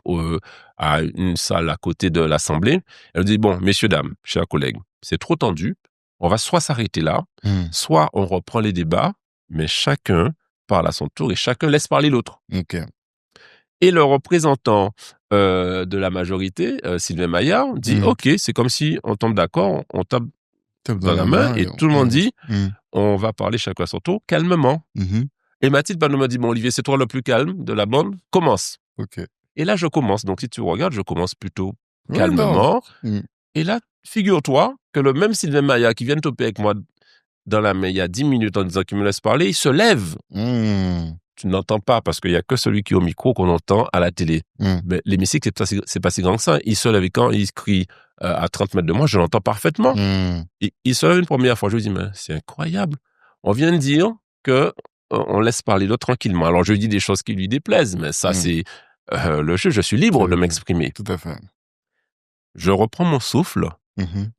à une salle à côté de l'Assemblée. Elle dit bon, messieurs, dames, chers collègues, c'est trop tendu. On va soit s'arrêter là, soit on reprend les débats, mais chacun parle à son tour et chacun laisse parler l'autre. Okay. Et le représentant de la majorité, Sylvain Maillard, dit ok, c'est comme si on tombe d'accord, on tape dans la main et tout le monde dit on va parler chacun à son tour, calmement. Et Mathilde Panot m'a dit bon Olivier, c'est toi le plus calme de la bande, commence. Okay. Et là je commence, donc si tu regardes, je commence plutôt calmement. Et là, figure-toi que le même Sylvain Maillard qui vient de toper avec moi dans la main il y a 10 minutes en disant qu'il me laisse parler, il se lève. Tu n'entends pas parce qu'il n'y a que celui qui est au micro qu'on entend à la télé. Mais l'hémicycle, c'est pas si grand que ça. Il se lève et quand il crie à 30 mètres de moi, je l'entends parfaitement. Il se lève une première fois. Je lui dis, mais c'est incroyable. On vient de dire que on laisse parler l'autre tranquillement. Alors je lui dis des choses qui lui déplaisent, mais ça c'est le jeu. Je suis libre de m'exprimer. Tout à fait. Je reprends mon souffle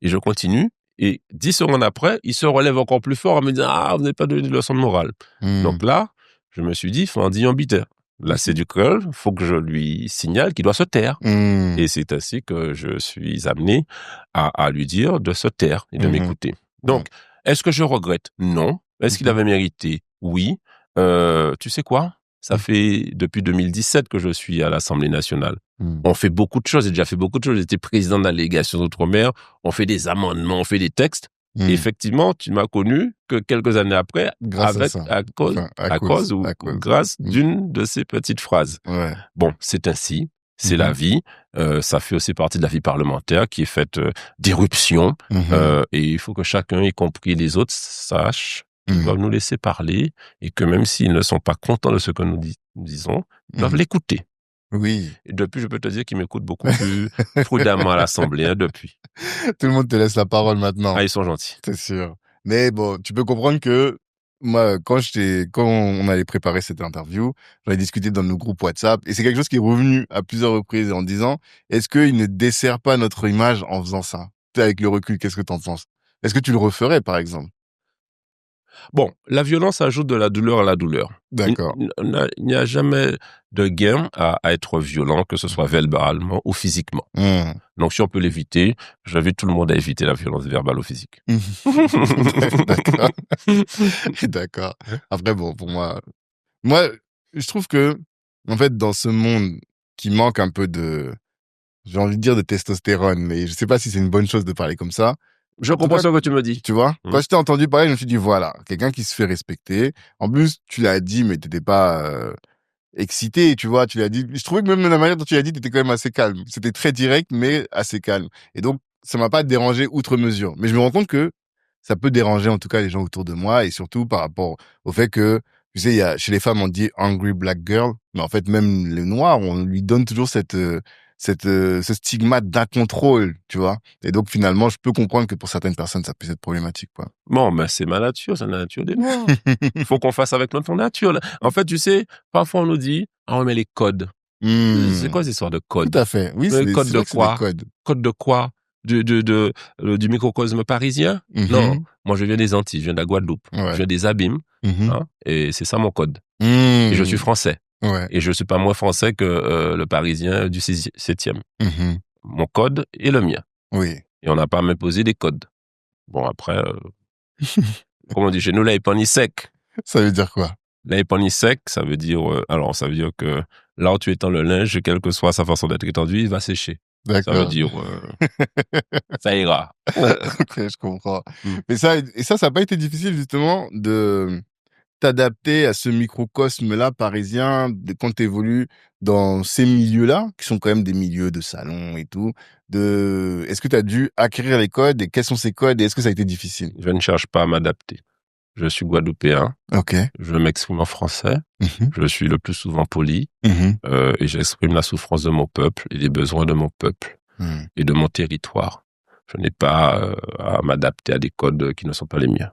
et je continue. Et 10 secondes après, il se relève encore plus fort en me disant « Ah, vous n'avez pas donné de leçon de morale. » Donc là, je me suis dit « Faut un digne ambitaire. » Là, c'est du cœur. Il faut que je lui signale qu'il doit se taire. Et c'est ainsi que je suis amené à lui dire de se taire et de m'écouter. Donc, est-ce que je regrette? Non. Est-ce qu'il avait mérité? Oui. Tu sais quoi? Ça fait depuis 2017 que je suis à l'Assemblée nationale. On fait beaucoup de choses. J'ai déjà fait beaucoup de choses. J'étais président de la délégation d'Outre-mer. On fait des amendements, on fait des textes. Et effectivement, tu m'as connu que quelques années après, grâce d'une de ces petites phrases. Ouais. Bon, c'est ainsi. C'est la vie. Ça fait aussi partie de la vie parlementaire qui est faite d'éruptions. Et il faut que chacun, y compris les autres, sache qu'ils doivent nous laisser parler et que même s'ils ne sont pas contents de ce que nous disons, ils doivent l'écouter. Oui. Et depuis, je peux te dire qu'ils m'écoutent beaucoup plus prudemment à l'Assemblée, depuis. Tout le monde te laisse la parole maintenant. Ah, ils sont gentils. C'est sûr. Mais bon, tu peux comprendre que moi, quand on allait préparer cette interview, j'en ai discuté dans nos groupes WhatsApp et c'est quelque chose qui est revenu à plusieurs reprises en disant, est-ce qu'il ne dessert pas notre image en faisant ça? Avec le recul, qu'est-ce que t'en penses? Est-ce que tu le referais, par exemple? Bon, la violence ajoute de la douleur à la douleur. D'accord. Il n'y a jamais de gain à être violent, que ce soit verbalement ou physiquement. Donc, si on peut l'éviter, j'invite tout le monde à éviter la violence verbale ou physique. D'accord. D'accord. Après, bon, pour moi, je trouve que, en fait, dans ce monde qui manque un peu j'ai envie de dire de testostérone, mais je sais pas si c'est une bonne chose de parler comme ça. Je comprends ce que tu me dis. Tu vois, quand je t'ai entendu parler, je me suis dit, voilà, quelqu'un qui se fait respecter. En plus, tu l'as dit, mais t'étais pas excité, tu vois, tu l'as dit. Je trouvais que même la manière dont tu l'as dit, t'étais quand même assez calme. C'était très direct, mais assez calme. Et donc, ça m'a pas dérangé outre mesure. Mais je me rends compte que ça peut déranger, en tout cas, les gens autour de moi, et surtout par rapport au fait que, tu sais, chez les femmes, on dit angry black girl, mais en fait, même les noirs, on lui donne toujours ce stigmate d'incontrôle, tu vois. Et donc, finalement, je peux comprendre que pour certaines personnes, ça peut être problématique, quoi. Bon, mais c'est ma nature, c'est la nature des Noirs. Il faut qu'on fasse avec notre nature. En fait, tu sais, parfois on nous dit, on met les codes. C'est quoi ces histoires de codes? Tout à fait. Oui, c'est code de quoi? Code de quoi? Du microcosme parisien? Non. Moi, je viens des Antilles, je viens de la Guadeloupe. Je viens des Abîmes. Et c'est ça mon code. Et je suis français. Et je suis pas moins français que le Parisien du 7e. Mon code est le mien. Oui. Et on n'a pas à m'imposer des codes. Bon, après, comment on dit chez nous, l'aïpani sec. Ça veut dire quoi? L'aïpani sec, ça veut dire, ça veut dire que là où tu étends le linge, quelle que soit sa façon d'être étendue, il va sécher. D'accord. Ça veut dire, ça ira. Ok, je comprends. Mais ça n'a pas été difficile, justement, de t'adapter à ce microcosme-là parisien quand tu évolues dans ces milieux-là, qui sont quand même des milieux de salon et tout. Est-ce que tu as dû acquérir les codes et quels sont ces codes et est-ce que ça a été difficile? Je ne cherche pas à m'adapter. Je suis guadeloupéen. Ok. Je m'exprime en français. Je suis le plus souvent poli. Et j'exprime la souffrance de mon peuple et les besoins de mon peuple et de mon territoire. Je n'ai pas à m'adapter à des codes qui ne sont pas les miens.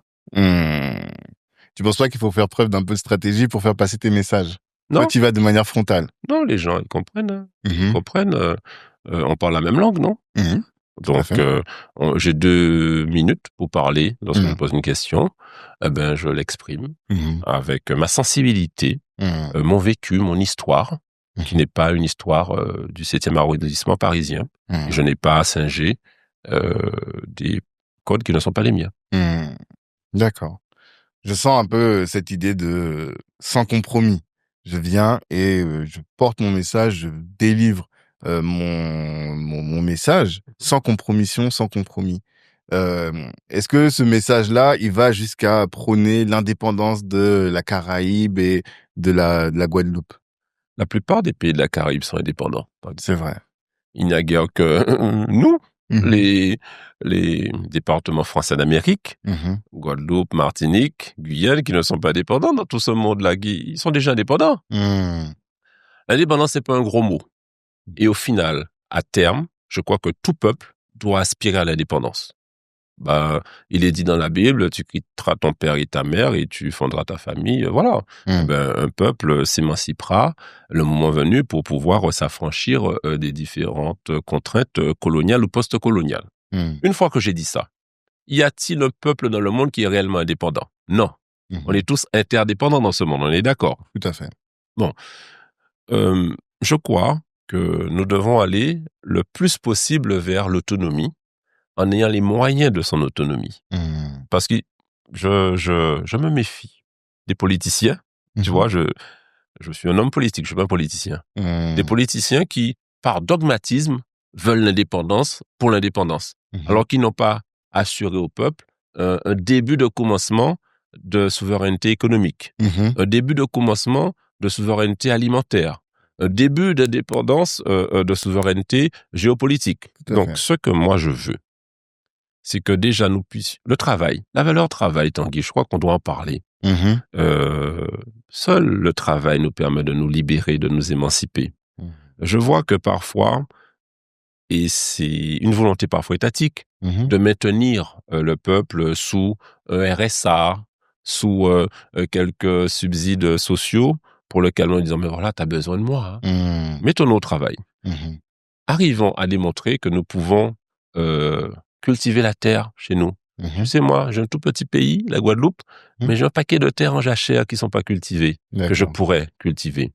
Tu penses pas qu'il faut faire preuve d'un peu de stratégie pour faire passer tes messages? Non. Toi, tu y vas de manière frontale. Non, les gens, ils comprennent. Hein. Ils comprennent. On parle la même langue, non? Donc, j'ai 2 minutes pour parler lorsque je pose une question. Eh ben, je l'exprime avec ma sensibilité, mon vécu, mon histoire, qui n'est pas une histoire du 7e arrondissement parisien. Je n'ai pas à singer des codes qui ne sont pas les miens. D'accord. Je sens un peu cette idée de sans compromis. Je viens et je porte mon message, je délivre mon message sans compromission, sans compromis. Est-ce que ce message-là, il va jusqu'à prôner l'indépendance de la Caraïbe et de la Guadeloupe? La plupart des pays de la Caraïbe sont indépendants. C'est vrai. Il n'y a guère que nous, les départements français d'Amérique, Guadeloupe, Martinique, Guyane, qui ne sont pas indépendants dans tout ce monde-là. Ils sont déjà indépendants. L'indépendance, c'est pas un gros mot. Et au final, à terme, je crois que tout peuple doit aspirer à l'indépendance. Il est dit dans la Bible, tu quitteras ton père et ta mère et tu fonderas ta famille. Voilà. Un peuple s'émancipera le moment venu pour pouvoir s'affranchir des différentes contraintes coloniales ou post-coloniales. Une fois que j'ai dit ça, y a-t-il un peuple dans le monde qui est réellement indépendant? Non. On est tous interdépendants dans ce monde, on est d'accord? Tout à fait. Bon. Je crois que nous devons aller le plus possible vers l'autonomie en ayant les moyens de son autonomie. Parce que je me méfie des politiciens. Tu vois, je suis un homme politique, je suis pas un politicien. Des politiciens qui, par dogmatisme, veulent l'indépendance pour l'indépendance, alors qu'ils n'ont pas assuré au peuple un début de commencement de souveraineté économique, un début de commencement de souveraineté alimentaire, un début d'indépendance de souveraineté géopolitique. Donc, ce que moi je veux, c'est que déjà nous puissions... Le travail, la valeur travail, Tanguy, je crois qu'on doit en parler. Seul le travail nous permet de nous libérer, de nous émanciper. Je vois que parfois, et c'est une volonté parfois étatique, de maintenir le peuple sous un RSA, sous quelques subsides sociaux, pour lesquels on dit « mais voilà, t'as besoin de moi. Hein. » Mettons-nous au travail. Arrivons à démontrer que nous pouvons cultiver la terre chez nous. Tu sais, moi, j'ai un tout petit pays, la Guadeloupe, mais j'ai un paquet de terres en jachère qui ne sont pas cultivées, que je pourrais cultiver.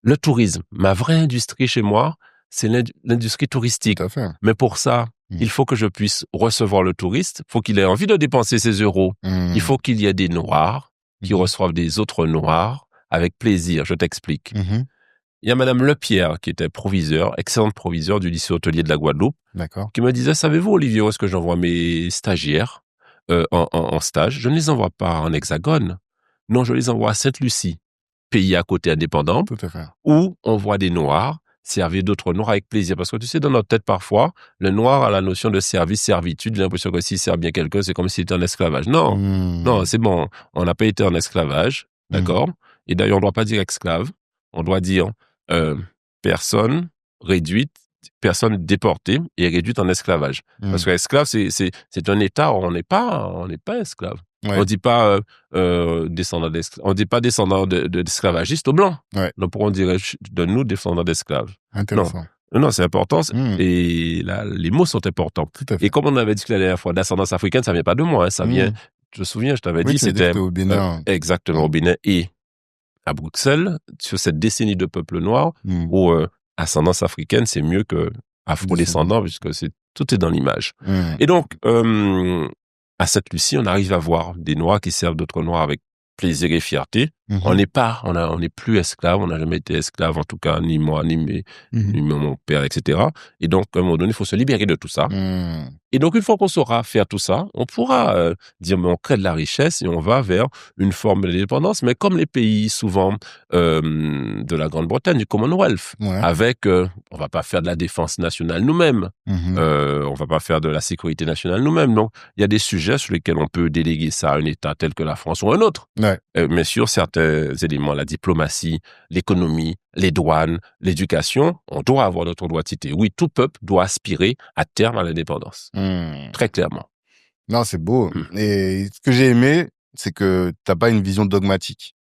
Le tourisme, ma vraie industrie chez moi, c'est l'industrie touristique. Mais pour ça, il faut que je puisse recevoir le touriste, il faut qu'il ait envie de dépenser ses euros. Il faut qu'il y ait des Noirs qui reçoivent des autres Noirs avec plaisir. Je t'explique. Il y a Madame Lepierre, qui était excellente proviseure du lycée hôtelier de la Guadeloupe, qui me disait, savez-vous, Olivier, où est-ce que j'envoie mes stagiaires en stage? Je ne les envoie pas en Hexagone. Non, je les envoie à Sainte-Lucie, pays à côté indépendant, où on voit des Noirs servir d'autres Noirs avec plaisir. Parce que tu sais, dans notre tête, parfois, le Noir a la notion de service, servitude. Il a l'impression que s'il sert bien quelqu'un, c'est comme s'il était en esclavage. Non, non, c'est bon. On n'a pas été en esclavage, d'accord? Et d'ailleurs, on ne doit pas dire esclave. On doit dire personne réduite, personne déportée et réduite en esclavage. Parce que esclave, c'est un état où on n'est pas esclave. On dit pas descendant d'esclaves. On dit pas descendant d'esclavagistes aux blancs. Donc pourquoi on dirait de nous descendants d'esclaves? Intéressant. Non, c'est important. Et là, les mots sont importants. Et comme on avait dit la dernière fois, d'ascendance africaine, ça vient pas de moi. Hein, ça vient. Je me souviens, je t'avais dit, c'était au Bénin. Exactement, au Bénin et à Bruxelles, sur cette décennie de peuple noir, où ascendance africaine, c'est mieux que afro-descendant, puisque tout est dans l'image. Et donc, à Sainte-Lucie, on arrive à voir des Noirs qui servent d'autres Noirs avec plaisir et fierté. On n'est plus esclaves, on n'a jamais été esclaves, en tout cas, ni moi, ni mon père, etc. Et donc, à un moment donné, il faut se libérer de tout ça. Et donc, une fois qu'on saura faire tout ça, on pourra dire, mais on crée de la richesse et on va vers une forme d'indépendance, mais comme les pays souvent de la Grande-Bretagne, du Commonwealth, avec, on va pas faire de la défense nationale nous-mêmes, on va pas faire de la sécurité nationale nous-mêmes. Donc, il y a des sujets sur lesquels on peut déléguer ça à un État tel que la France ou un autre. Mais sur certains éléments, la diplomatie, l'économie, les douanes, l'éducation, on doit avoir notre droit de cité. Oui, tout peuple doit aspirer à terme à l'indépendance. Très clairement. Non, c'est beau. Et ce que j'ai aimé, c'est que t'as pas une vision dogmatique.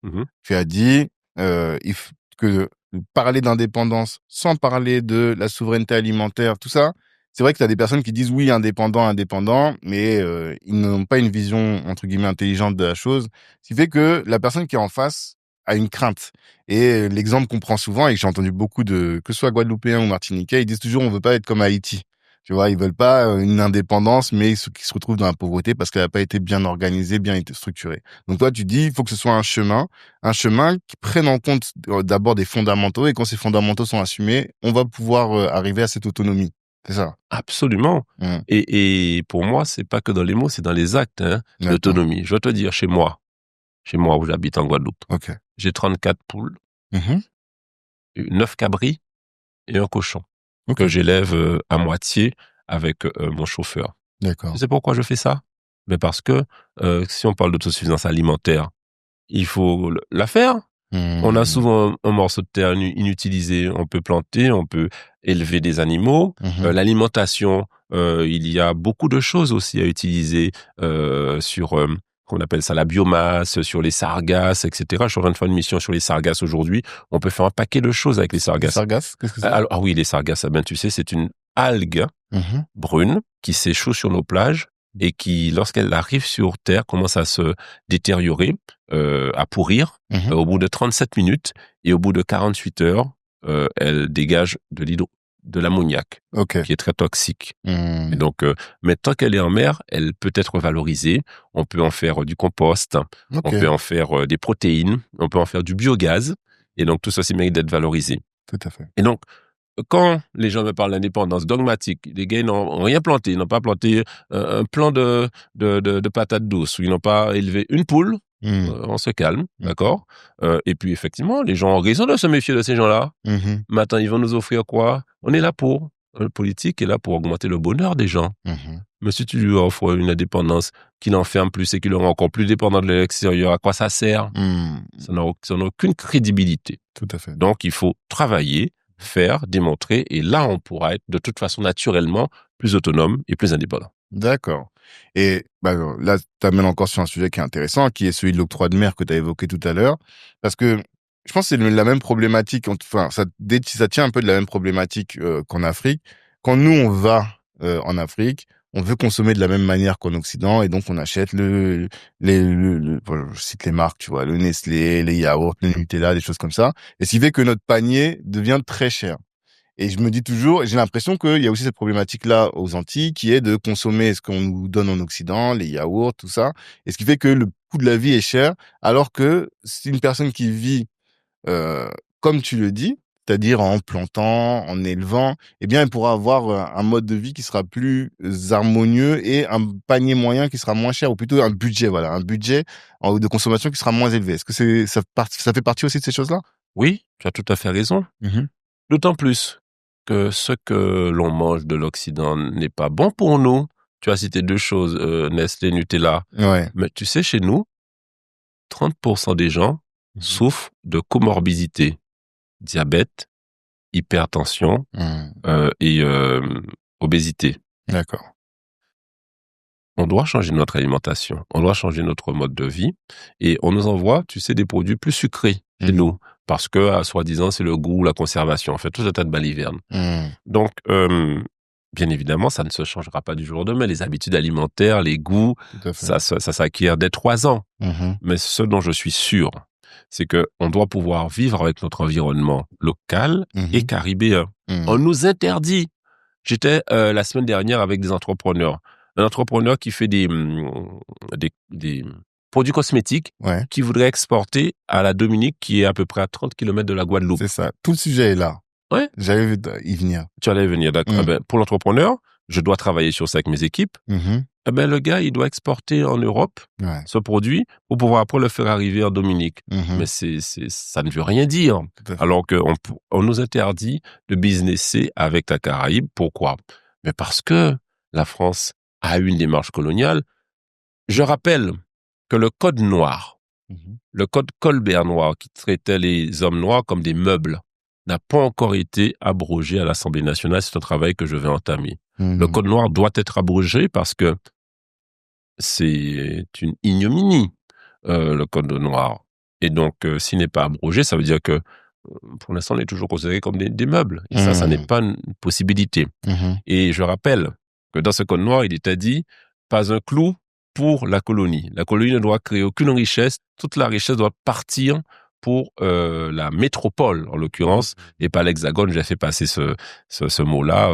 Tu as dit que parler d'indépendance sans parler de la souveraineté alimentaire, tout ça, c'est vrai que t'as des personnes qui disent oui, indépendant, mais ils n'ont pas une vision, entre guillemets, intelligente de la chose. Ce qui fait que la personne qui est en face a une crainte. Et l'exemple qu'on prend souvent, et que j'ai entendu beaucoup que ce soit guadeloupéens ou martiniquais, ils disent toujours on veut pas être comme Haïti. Tu vois, ils veulent pas une indépendance, mais qui se retrouvent dans la pauvreté parce qu'elle n'a pas été bien organisée, bien été structurée. Donc toi, tu dis, il faut que ce soit un chemin qui prenne en compte d'abord des fondamentaux, et quand ces fondamentaux sont assumés, on va pouvoir arriver à cette autonomie. C'est ça? Absolument. Et pour moi, c'est pas que dans les mots, c'est dans les actes, l'autonomie. Je vais te dire, chez moi où j'habite en Guadeloupe, j'ai 34 poules, 9 cabris et un cochon. Que j'élève à moitié avec mon chauffeur. D'accord. Tu sais pourquoi je fais ça? Mais parce que si on parle d'autosuffisance alimentaire, il faut la faire. On a souvent un morceau de terre inutilisé. On peut planter, on peut élever des animaux. L'alimentation, il y a beaucoup de choses aussi à utiliser sur... qu'on appelle ça la biomasse, sur les sargasses, etc. Je suis en train de faire une mission sur les sargasses aujourd'hui. On peut faire un paquet de choses avec les sargasses. Les sargasses, qu'est-ce que c'est? Alors, oui, les sargasses, ben, tu sais, c'est une algue brune qui s'échoue sur nos plages et qui, lorsqu'elle arrive sur Terre, commence à se détériorer, à pourrir au bout de 37 minutes, et au bout de 48 heures, elle dégage de l'ammoniac, qui est très toxique. Et donc, mais tant qu'elle est en mer, elle peut être valorisée. On peut en faire du compost, on peut en faire des protéines, on peut en faire du biogaz. Et donc, tout ça, c'est mérite d'être valorisé. Tout à fait. Et donc, quand les gens me parlent d'indépendance dogmatique, les gars, ils n'ont rien planté. Ils n'ont pas planté un plant de patates douces, ou ils n'ont pas élevé une poule. On se calme, d'accord? Et puis, effectivement, les gens ont raison de se méfier de ces gens-là. Maintenant, ils vont nous offrir quoi? On est là pour. Le politique est là pour augmenter le bonheur des gens. Mais si tu lui offres une indépendance qui l'enferme plus et qui le rend encore plus dépendant de l'extérieur, à quoi ça sert? Ça n'a aucune crédibilité. Tout à fait. Donc, il faut travailler, faire, démontrer, et là, on pourra être de toute façon naturellement plus autonome et plus indépendant. D'accord. Et là, tu amènes encore sur un sujet qui est intéressant, qui est celui de l'octroi de mer que tu as évoqué tout à l'heure, parce que je pense que c'est la même problématique, enfin, ça tient un peu de la même problématique qu'en Afrique. Quand nous, on va en Afrique, on veut consommer de la même manière qu'en Occident, et donc on achète je cite les marques, tu vois, le Nestlé, les yaourts, le Nutella, des choses comme ça, et ce qui fait que notre panier devient très cher. Et je me dis toujours, j'ai l'impression qu'il y a aussi cette problématique-là aux Antilles, qui est de consommer ce qu'on nous donne en Occident, les yaourts, tout ça, et ce qui fait que le coût de la vie est cher, alors que c'est une personne qui vit comme tu le dis, c'est-à-dire en plantant, en élevant, eh bien, elle pourra avoir un mode de vie qui sera plus harmonieux et un panier moyen qui sera moins cher, ou plutôt un budget de consommation qui sera moins élevé. Est-ce que ça fait partie aussi de ces choses-là? Oui, tu as tout à fait raison. D'autant plus que ce que l'on mange de l'Occident n'est pas bon pour nous. Tu as cité deux choses, Nestlé, Nutella. Mais tu sais, chez nous, 30% des gens souffrent de comorbidité, diabète, hypertension et obésité. D'accord. On doit changer notre alimentation, on doit changer notre mode de vie, et on nous envoie, tu sais, des produits plus sucrés chez nous, parce que, soi-disant, c'est le goût, la conservation, en fait, tout un tas de balivernes. Donc, bien évidemment, ça ne se changera pas du jour au lendemain. Les habitudes alimentaires, les goûts, ça s'acquiert dès 3 ans. Mais ce dont je suis sûr, c'est que on doit pouvoir vivre avec notre environnement local et caribéen. On nous interdit. J'étais la semaine dernière avec des entrepreneurs. Un entrepreneur qui fait des produits cosmétiques qui voudrait exporter à la Dominique, qui est à peu près à 30 km de la Guadeloupe. C'est ça. Tout le sujet est là. Ouais. J'allais y venir. Tu allais y venir, d'accord. Ben, pour l'entrepreneur, je dois travailler sur ça avec mes équipes, eh ben, le gars, il doit exporter en Europe ce produit pour pouvoir après le faire arriver en Dominique. Mais ça ne veut rien dire. Alors qu'on nous interdit de businesser avec la Caraïbe. Pourquoi? Mais parce que la France a eu une démarche coloniale. Je rappelle que le code noir, le code Colbert noir, qui traitait les hommes noirs comme des meubles, n'a pas encore été abrogé à l'Assemblée nationale. C'est un travail que je vais entamer. Le code noir doit être abrogé parce que c'est une ignominie, le code noir. Et donc, s'il n'est pas abrogé, ça veut dire que, pour l'instant, on est toujours considéré comme des meubles. Et ça n'est pas une possibilité. Et je rappelle que dans ce code noir, il était dit, pas un clou pour la colonie. La colonie ne doit créer aucune richesse. Toute la richesse doit partir pour la métropole, en l'occurrence, et pas l'hexagone. J'ai fait passer ce mot-là,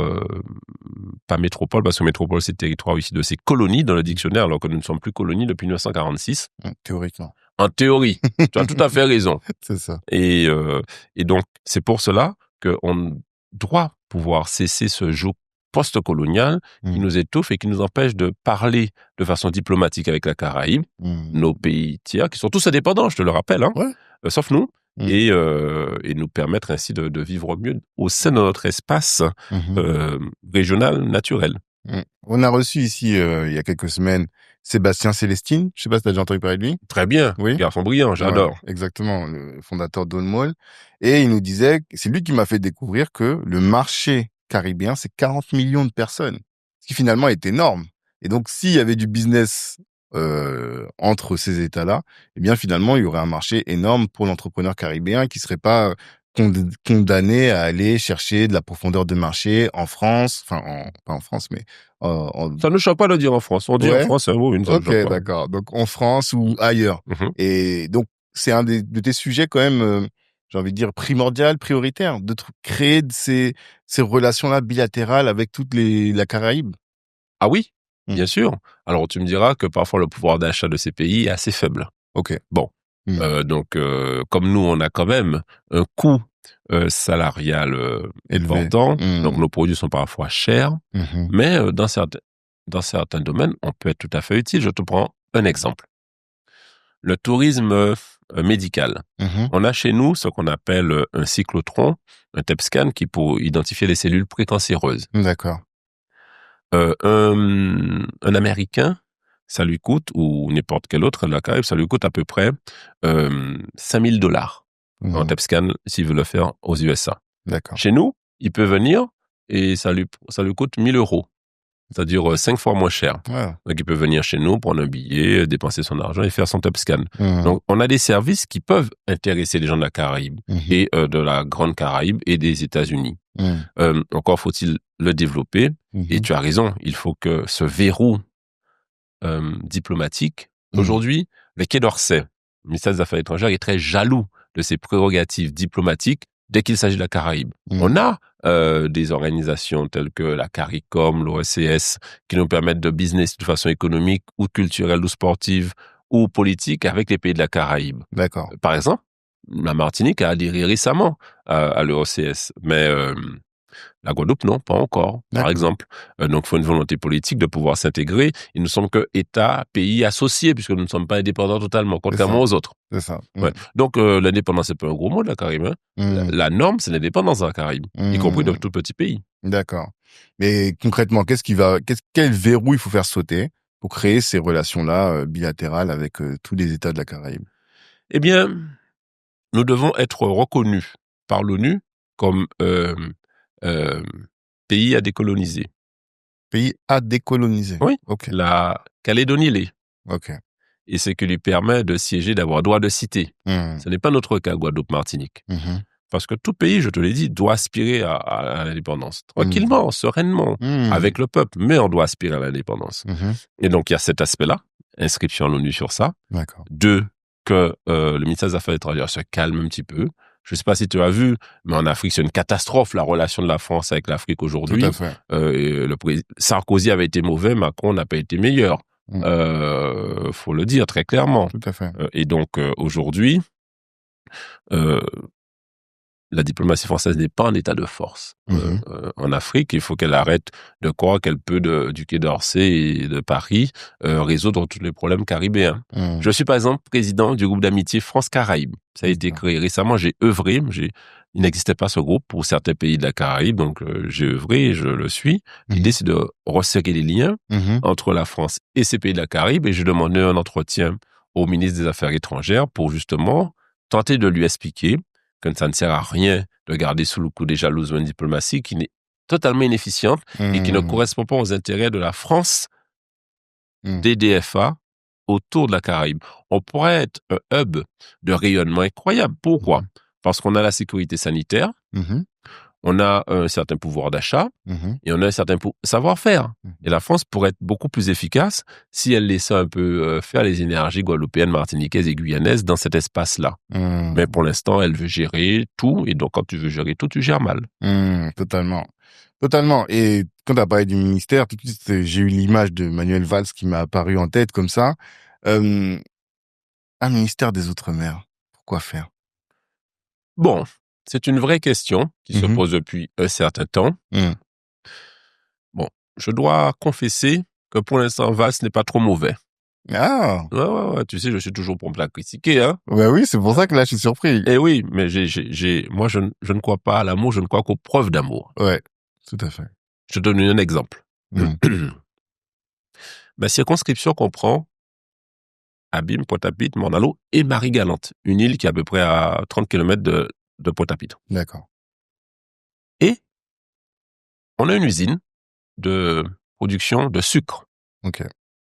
pas métropole, parce que métropole, c'est territoire ici de ces colonies dans le dictionnaire, alors que nous ne sommes plus colonies depuis 1946. Théoriquement. En théorie. Tu as tout à fait raison. C'est ça. Et donc, c'est pour cela qu'on doit pouvoir cesser ce joug post-colonial qui nous étouffe et qui nous empêche de parler de façon diplomatique avec la Caraïbe, nos pays tiers, qui sont tous indépendants, je te le rappelle, sauf nous, et nous permettre ainsi de vivre mieux au sein de notre espace régional, naturel. On a reçu ici, il y a quelques semaines, Sébastien Célestine. Je sais pas si tu as déjà entendu parler de lui. Très bien. Oui. Garçon brillant, j'adore. Ouais, exactement. Le fondateur d'Onmall. Et il nous disait, c'est lui qui m'a fait découvrir que le marché caribéen, c'est 40 millions de personnes. Ce qui finalement est énorme. Et donc, s'il y avait du business entre ces États-là, eh bien finalement, il y aurait un marché énorme pour l'entrepreneur caribéen qui serait pas condamné à aller chercher de la profondeur de marché en France, enfin pas en France, mais ça ne choque pas de dire en France. On dit en France, ok, d'accord. Donc en France ou ailleurs. Et donc c'est un de tes sujets quand même, j'ai envie de dire prioritaire, de créer ces relations-là bilatérales avec la Caraïbe. Ah oui. Bien sûr. Alors, tu me diras que parfois le pouvoir d'achat de ces pays est assez faible. Ok. Bon. Donc, comme nous, on a quand même un coût salarial important, donc nos produits sont parfois chers, mais dans certains domaines, on peut être tout à fait utile. Je te prends un exemple. Le tourisme médical. On a chez nous ce qu'on appelle un cyclotron, un TEP scan, qui pour identifier les cellules précancéreuses. D'accord. Un Américain, ça lui coûte, ou n'importe quel autre de la Caraïbe, ça lui coûte à peu près $5,000 en TEP scan s'il veut le faire aux USA. D'accord. Chez nous, il peut venir et ça lui coûte 1 000 €. C'est-à-dire 5 fois moins cher. Ouais. Donc, il peut venir chez nous, prendre un billet, dépenser son argent et faire son TEP scan. Donc, on a des services qui peuvent intéresser les gens de la Caraïbe et de la Grande Caraïbe et des États-Unis. Encore faut-il le développer. Et tu as raison, il faut que ce verrou diplomatique, aujourd'hui, le Quai d'Orsay, le ministère des Affaires étrangères, est très jaloux de ses prérogatives diplomatiques dès qu'il s'agit de la Caraïbe. On a des organisations telles que la CARICOM, l'OSCS, qui nous permettent de business de façon économique ou culturelle ou sportive ou politique avec les pays de la Caraïbe. D'accord. Par exemple, la Martinique a adhéré récemment à l'OCS, mais la Guadeloupe, non, pas encore, par exemple. Donc, il faut une volonté politique de pouvoir s'intégrer. Ils ne sont que États, pays associés, puisque nous ne sommes pas indépendants totalement, contrairement aux autres. C'est ça. Ouais. Donc, l'indépendance, c'est pas un gros mot de la Caraïbe. La norme, c'est l'indépendance dans la Caraïbe, y compris dans tout petit pays. D'accord. Mais concrètement, quel verrou il faut faire sauter pour créer ces relations-là bilatérales avec tous les États de la Caraïbe? Eh bien, nous devons être reconnus par l'ONU comme pays à décoloniser. Pays à décoloniser. Oui. Ok. La Calédonie l'est. Ok. Et ce qui lui permet de siéger, d'avoir droit de cité. Ce n'est pas notre cas, Guadeloupe-Martinique. Parce que tout pays, je te l'ai dit, doit aspirer à l'indépendance. Tranquillement, sereinement, avec le peuple, mais on doit aspirer à l'indépendance. Et donc, il y a cet aspect-là, inscription à l'ONU sur ça. D'accord. 2, que le ministère des Affaires étrangères se calme un petit peu. Je ne sais pas si tu as vu, mais en Afrique, c'est une catastrophe, la relation de la France avec l'Afrique aujourd'hui. Tout à fait. Sarkozy avait été mauvais, Macron n'a pas été meilleur. Faut le dire très clairement. Tout à fait. Et donc, aujourd'hui, la diplomatie française n'est pas en état de force en Afrique. Il faut qu'elle arrête de croire qu'elle peut du Quai d'Orsay et de Paris résoudre tous les problèmes caribéens. Je suis par exemple président du groupe d'amitié France-Caraïbes. Ça a été créé récemment. J'ai œuvré. Il n'existait pas ce groupe pour certains pays de la Caraïbe, donc j'ai œuvré et je le suis. L'idée, c'est de resserrer les liens entre la France et ces pays de la Caraïbe, et j'ai demandé un entretien au ministre des Affaires étrangères pour justement tenter de lui expliquer que ça ne sert à rien de garder sous le coup des jalousies une diplomatie qui est totalement inefficiente et qui ne correspond pas aux intérêts de la France, des DFA, autour de la Caraïbe. On pourrait être un hub de rayonnement incroyable. Pourquoi ? Parce qu'on a la sécurité sanitaire, on a un certain pouvoir d'achat et on a un certain savoir-faire. Et la France pourrait être beaucoup plus efficace si elle laissait un peu faire les énergies guadeloupéennes, martiniquaises et guyanaises dans cet espace-là. Mais pour l'instant, elle veut gérer tout, et donc quand tu veux gérer tout, tu gères mal. Totalement. Totalement. Et quand tu as parlé du ministère, tout de suite, j'ai eu l'image de Manuel Valls qui m'a apparu en tête comme ça. Un ministère des Outre-mer, pourquoi faire ? Bon, c'est une vraie question qui se pose depuis un certain temps. Bon, je dois confesser que pour l'instant, Valls n'est pas trop mauvais. Ah. Ouais, tu sais, je suis toujours prompt à critiquer, hein. Ouais, oui, c'est pour ça que là, je suis surpris. Eh oui, mais moi, je ne crois pas à l'amour, je ne crois qu'aux preuves d'amour. Ouais, tout à fait. Je te donne un exemple. Ma circonscription comprend Abim, Pointe-à-Pitre, Morne-à-l'Eau et Marie-Galante, une île qui est à peu près à 30 km de Pointe-à-Pitre. D'accord. Et on a une usine de production de sucre,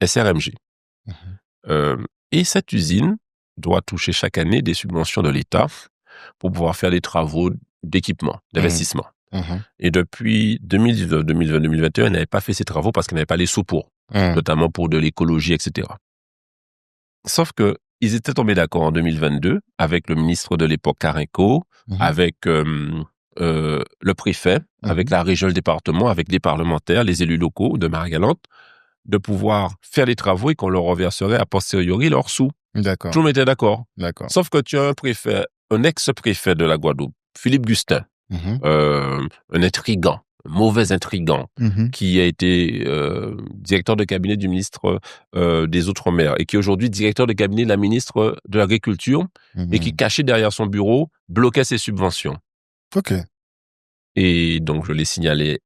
SRMG. Et cette usine doit toucher chaque année des subventions de l'État pour pouvoir faire des travaux d'équipement, d'investissement. Et depuis 2019, 2020, 2021, elle n'avait pas fait ces travaux parce qu'elle n'avait pas les sous pour, notamment pour de l'écologie, etc. Sauf que ils étaient tombés d'accord en 2022 avec le ministre de l'époque Carinco, avec le préfet, avec la région, le département, avec les parlementaires, les élus locaux de Marie-Galante, de pouvoir faire les travaux et qu'on leur reverserait a posteriori leurs sous. D'accord. Tout le monde était d'accord. D'accord. Sauf que tu as un préfet, un ex-préfet de la Guadeloupe, Philippe Gustin, un intrigant, un mauvais intrigant, qui a été directeur de cabinet du ministre des Outre-mer et qui est aujourd'hui directeur de cabinet de la ministre de l'Agriculture et qui, caché derrière son bureau, bloquait ses subventions. Ok. Et donc, je l'ai signalé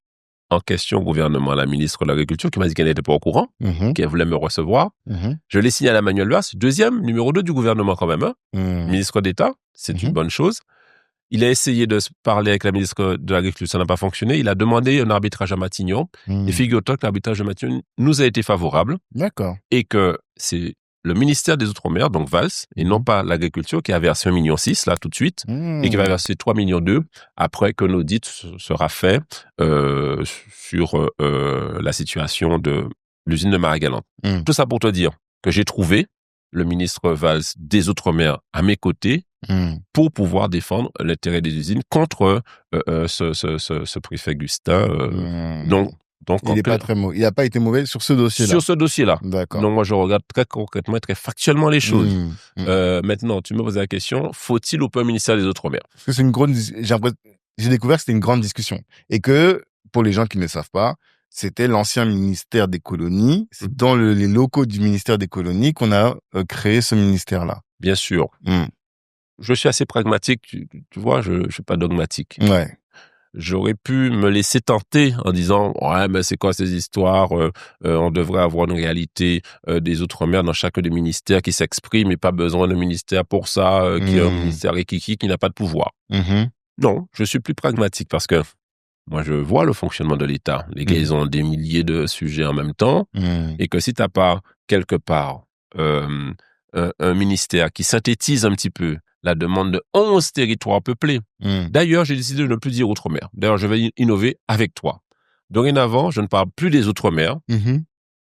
en question au gouvernement à la ministre de l'Agriculture qui m'a dit qu'elle n'était pas au courant, qu'elle voulait me recevoir. Je l'ai signalé à Manuel Valls, numéro 2 du gouvernement quand même, ministre d'État, c'est une bonne chose. Il a essayé de parler avec la ministre de l'Agriculture, ça n'a pas fonctionné. Il a demandé un arbitrage à Matignon. Et figure-toi que l'arbitrage de Matignon nous a été favorable. D'accord. Et que c'est le ministère des Outre-mer, donc Valls, et non pas l'Agriculture, qui a versé 1,6 million là tout de suite, et qui va verser 3,2 millions après que l'audit sera fait sur la situation de l'usine de Marie-Galante. Tout ça pour te dire que j'ai trouvé le ministre Valls des Outre-mer à mes côtés pour pouvoir défendre l'intérêt des usines contre ce préfet Gustin. Donc il n'est pas très mauvais. Il n'a pas été mauvais sur ce dossier-là. Sur ce dossier-là. D'accord. Donc moi je regarde très concrètement et très factuellement les choses. Maintenant, tu me poses la question, faut-il ou pas un ministère des Outre-mer ? Parce que c'est une grande. J'ai découvert que c'était une grande discussion et que pour les gens qui ne savent pas, c'était l'ancien ministère des colonies. C'est dans les locaux du ministère des colonies qu'on a créé ce ministère-là. Bien sûr. Je suis assez pragmatique, tu vois, je suis pas dogmatique. Ouais. J'aurais pu me laisser tenter en disant ouais mais c'est quoi ces histoires, on devrait avoir une réalité des Outre-mer dans chaque des ministères qui s'exprime et pas besoin d'un ministère pour ça qui est un ministère qui n'a pas de pouvoir. Non, je suis plus pragmatique parce que moi je vois le fonctionnement de l'État. Les gars ils ont des milliers de sujets en même temps et que si t'as pas quelque part un ministère qui synthétise un petit peu la demande de 11 territoires peuplés. D'ailleurs, j'ai décidé de ne plus dire Outre-mer. D'ailleurs, je vais innover avec toi. Dorénavant, je ne parle plus des Outre-mer.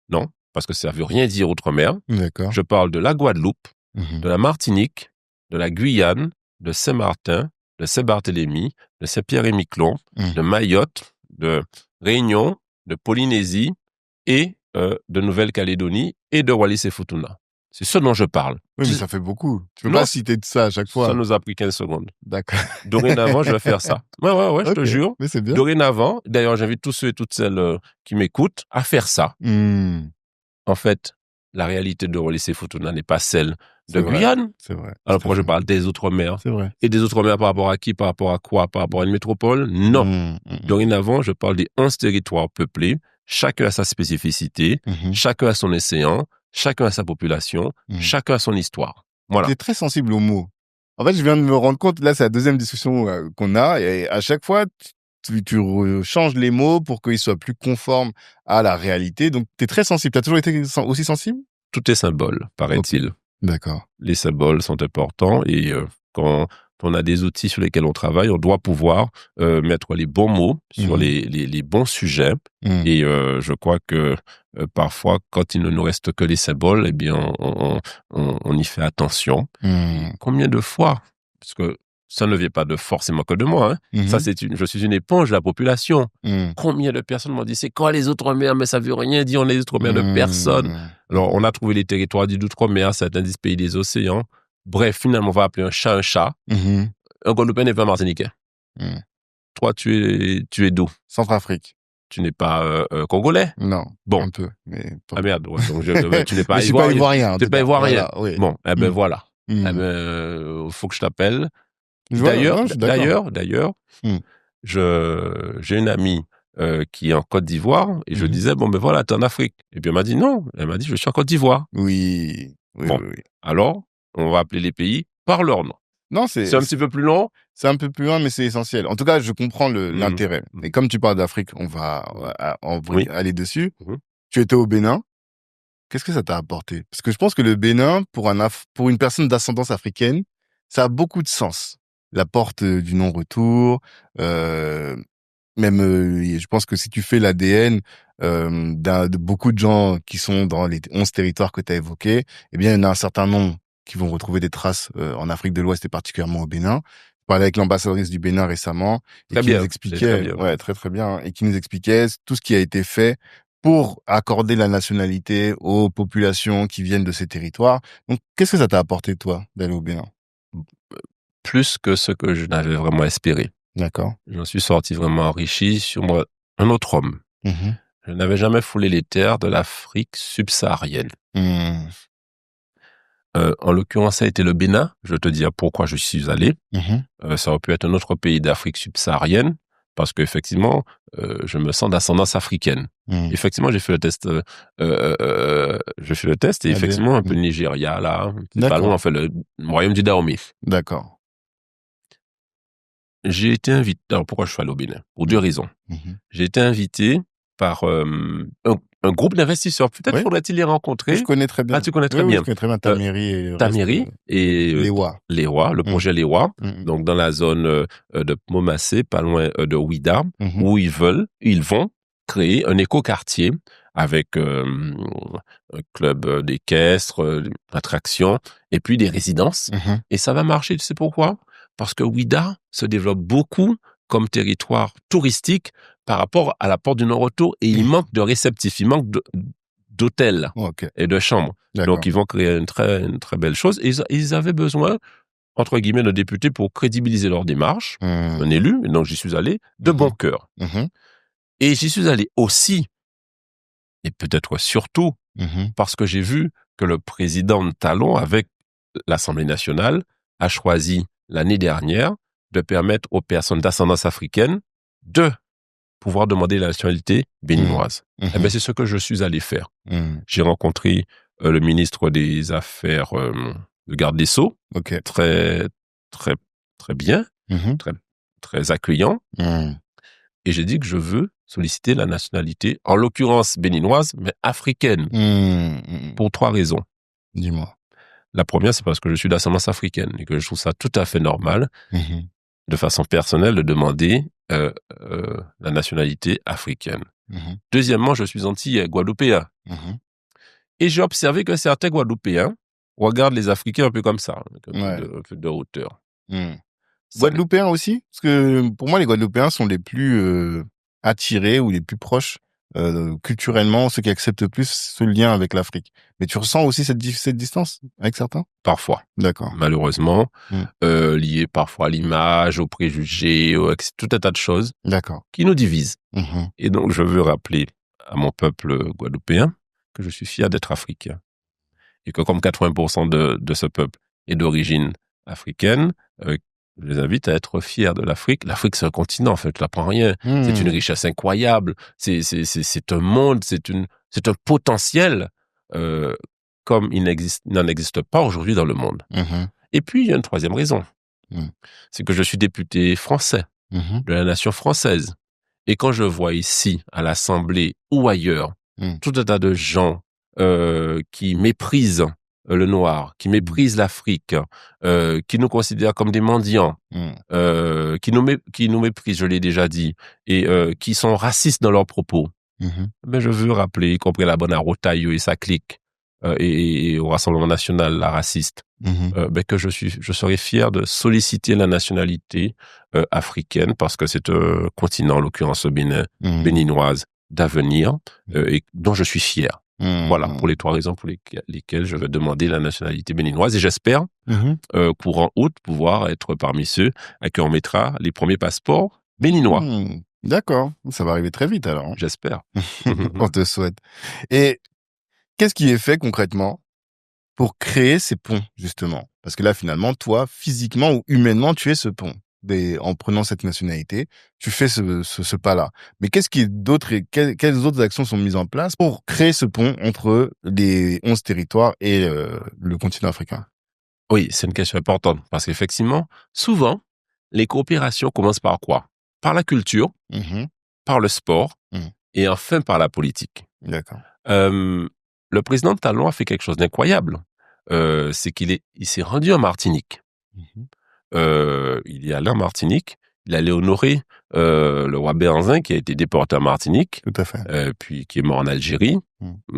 Non, parce que ça ne veut rien dire Outre-mer. D'accord. Je parle de la Guadeloupe, de la Martinique, de la Guyane, de Saint-Martin, de Saint-Barthélemy, de Saint-Pierre-et-Miquelon, de Mayotte, de Réunion, de Polynésie et de Nouvelle-Calédonie et de Wallis et Futuna. C'est ce dont je parle. Oui, mais ça fait beaucoup. Tu peux pas citer de ça à chaque fois. Ça nous a pris 15 secondes. D'accord. Dorénavant, je vais faire ça. Ouais, je te jure. Mais c'est bien. Dorénavant, d'ailleurs, j'invite tous ceux et toutes celles qui m'écoutent à faire ça. En fait, la réalité de Wallis et Futuna n'est pas celle de Guyane. C'est vrai. Alors, moi, je parle des Outre-mer. C'est vrai. Et des Outre-mer par rapport à qui? Par rapport à quoi? Par rapport à une métropole? Non. Dorénavant, je parle des 11 territoires peuplés. Chacun a sa spécificité. Chacun a son océan. Chacun a sa population. Chacun a son histoire. Voilà. Tu es très sensible aux mots. En fait, je viens de me rendre compte, là, c'est la deuxième discussion qu'on a. Et à chaque fois, tu changes les mots pour qu'ils soient plus conformes à la réalité. Donc, tu es très sensible. Tu as toujours été aussi sensible? Tout est symbole, paraît-il. Okay. D'accord. Les symboles sont importants et quand on a des outils sur lesquels on travaille, on doit pouvoir mettre les bons mots sur les bons sujets. Et je crois que parfois, quand il ne nous reste que les symboles, eh bien, on y fait attention. Combien de fois, parce que ça ne vient pas forcément que de moi. Ça, je suis une éponge de la population. Combien de personnes m'ont dit, c'est quoi les Outre-mer? Mais ça veut rien dire, on est les Outre-mer de personne. Alors, on a trouvé les territoires dits d'Outre-mer, certains disent pays des océans. Bref, finalement, on va appeler un chat un chat. Un Guadeloupéen n'est pas martiniquais. Toi, tu es d'où? Centrafrique. Tu n'es pas congolais? Non. Bon. Un peu. Mais pas... Ah merde, ouais, donc tu n'es pas je suis pas ivoirien. Tu n'es pas ivoirien. Voilà, oui. Bon, eh ben voilà. Faut que je t'appelle. D'ailleurs, j'ai une amie qui est en Côte d'Ivoire et je disais, bon, ben voilà, t'es en Afrique. Et puis elle m'a dit non. Elle m'a dit, je suis en Côte d'Ivoire. Oui. Bon. Alors, on va appeler les pays par leur nom. Non, c'est un petit peu plus long. C'est un peu plus loin, mais c'est essentiel. En tout cas, je comprends l'intérêt. Et comme tu parles d'Afrique, on va aller dessus. Tu étais au Bénin. Qu'est-ce que ça t'a apporté? Parce que je pense que le Bénin, pour une personne d'ascendance africaine, ça a beaucoup de sens. La porte du non-retour, même, je pense que si tu fais l'ADN de beaucoup de gens qui sont dans les 11 territoires que tu as évoqués, eh bien, il y en a un certain nombre qui vont retrouver des traces en Afrique de l'Ouest et particulièrement au Bénin. Je parlais avec l'ambassadrice du Bénin récemment et qui nous expliquait, très bien, et qui nous expliquait tout ce qui a été fait pour accorder la nationalité aux populations qui viennent de ces territoires. Donc, qu'est-ce que ça t'a apporté, toi, d'aller au Bénin? Plus que ce que je n'avais vraiment espéré. D'accord. J'en suis sorti vraiment enrichi sur moi, un autre homme. Je n'avais jamais foulé les terres de l'Afrique subsaharienne. En l'occurrence, ça a été le Bénin. Je vais te dire pourquoi je suis allé. Ça aurait pu être un autre pays d'Afrique subsaharienne parce qu'effectivement, je me sens d'ascendance africaine. Effectivement, j'ai fait le test. Et effectivement, un peu le Nigeria, là. C'est pas loin, en fait, le royaume du Dahomey. D'accord. J'ai été invité. Alors, pourquoi je suis allé au Bénin? Pour deux raisons. J'ai été invité par un groupe d'investisseurs. Peut-être faudrait-il les rencontrer. Je connais très bien. Ah, tu connais très bien. Je connais très bien Tamiri et Lewa. Le projet Lewa. Donc, dans la zone de Momassé, pas loin de Ouida, où ils vont créer un écoquartier avec un club d'équestre, d'attractions, et puis des résidences. Et ça va marcher, tu sais pourquoi? Parce que Ouida se développe beaucoup comme territoire touristique par rapport à la porte du non-retour et il manque de réceptifs, il manque d'hôtels et de chambres. Donc, ils vont créer une très belle chose. Et ils avaient besoin, entre guillemets, de députés pour crédibiliser leur démarche, un élu, et donc j'y suis allé de bon cœur. Et j'y suis allé aussi, et peut-être surtout, parce que j'ai vu que le président Talon, avec l'Assemblée nationale, a choisi l'année dernière de permettre aux personnes d'ascendance africaine de pouvoir demander la nationalité béninoise. Eh bien, c'est ce que je suis allé faire. J'ai rencontré le ministre des Affaires, le garde des Sceaux, très, très, très bien, très, très accueillant. Et j'ai dit que je veux solliciter la nationalité, en l'occurrence béninoise, mais africaine, pour trois raisons. Dis-moi. La première, c'est parce que je suis d'ascendance africaine et que je trouve ça tout à fait normal, de façon personnelle, de demander la nationalité africaine. Deuxièmement, je suis anti-guadeloupéen. Et j'ai observé que certains Guadeloupéens regardent les Africains un peu comme ça, un peu de hauteur. Guadeloupéens aussi? Parce que pour moi, les Guadeloupéens sont les plus attirés ou les plus proches culturellement, ceux qui acceptent plus ce lien avec l'Afrique. Mais tu ressens aussi cette distance avec certains? Parfois. D'accord. Malheureusement, lié parfois à l'image, aux préjugés, tout un tas de choses. D'accord. Qui nous divisent. Et donc, je veux rappeler à mon peuple guadeloupéen que je suis fier d'être africain. Et que comme 80% de ce peuple est d'origine africaine, je les invite à être fiers de l'Afrique. L'Afrique, c'est un continent, en fait, tu n'apprends rien. C'est une richesse incroyable. C'est un monde, c'est un potentiel comme il n'en existe pas aujourd'hui dans le monde. Et puis, il y a une troisième raison. C'est que je suis député français de la nation française. Et quand je vois ici, à l'Assemblée ou ailleurs, tout un tas de gens qui méprisent le noir, qui méprisent l'Afrique, qui nous considèrent comme des mendiants, qui nous méprisent, je l'ai déjà dit, et qui sont racistes dans leurs propos. Ben, je veux rappeler, y compris la bonne Rotaillot et sa clique, et au Rassemblement national, la raciste, ben, que je serais fier de solliciter la nationalité africaine, parce que c'est un continent, en l'occurrence Bénin, béninoise, d'avenir, et dont je suis fier. Voilà, pour les 3 raisons pour lesquelles je vais demander la nationalité béninoise. Et j'espère, courant août, pouvoir être parmi ceux à qui on mettra les premiers passeports béninois. D'accord, ça va arriver très vite alors. J'espère. On te souhaite. Et qu'est-ce qui est fait concrètement pour créer ces ponts, justement? Parce que là, finalement, toi, physiquement ou humainement, tu es ce pont. En prenant cette nationalité, tu fais ce pas-là. Mais qu'est-ce qui est d'autre et quelles autres actions sont mises en place pour créer ce pont entre les 11 territoires et le continent africain? Oui, c'est une question importante parce qu'effectivement, souvent, les coopérations commencent par quoi? Par la culture, par le sport et enfin par la politique. D'accord. Le président Talon a fait quelque chose d'incroyable. C'est qu'il s'est rendu en Martinique. Il est allé en Martinique, il allait honorer le roi Béhanzin qui a été déporté en Martinique, tout à fait, puis qui est mort en Algérie,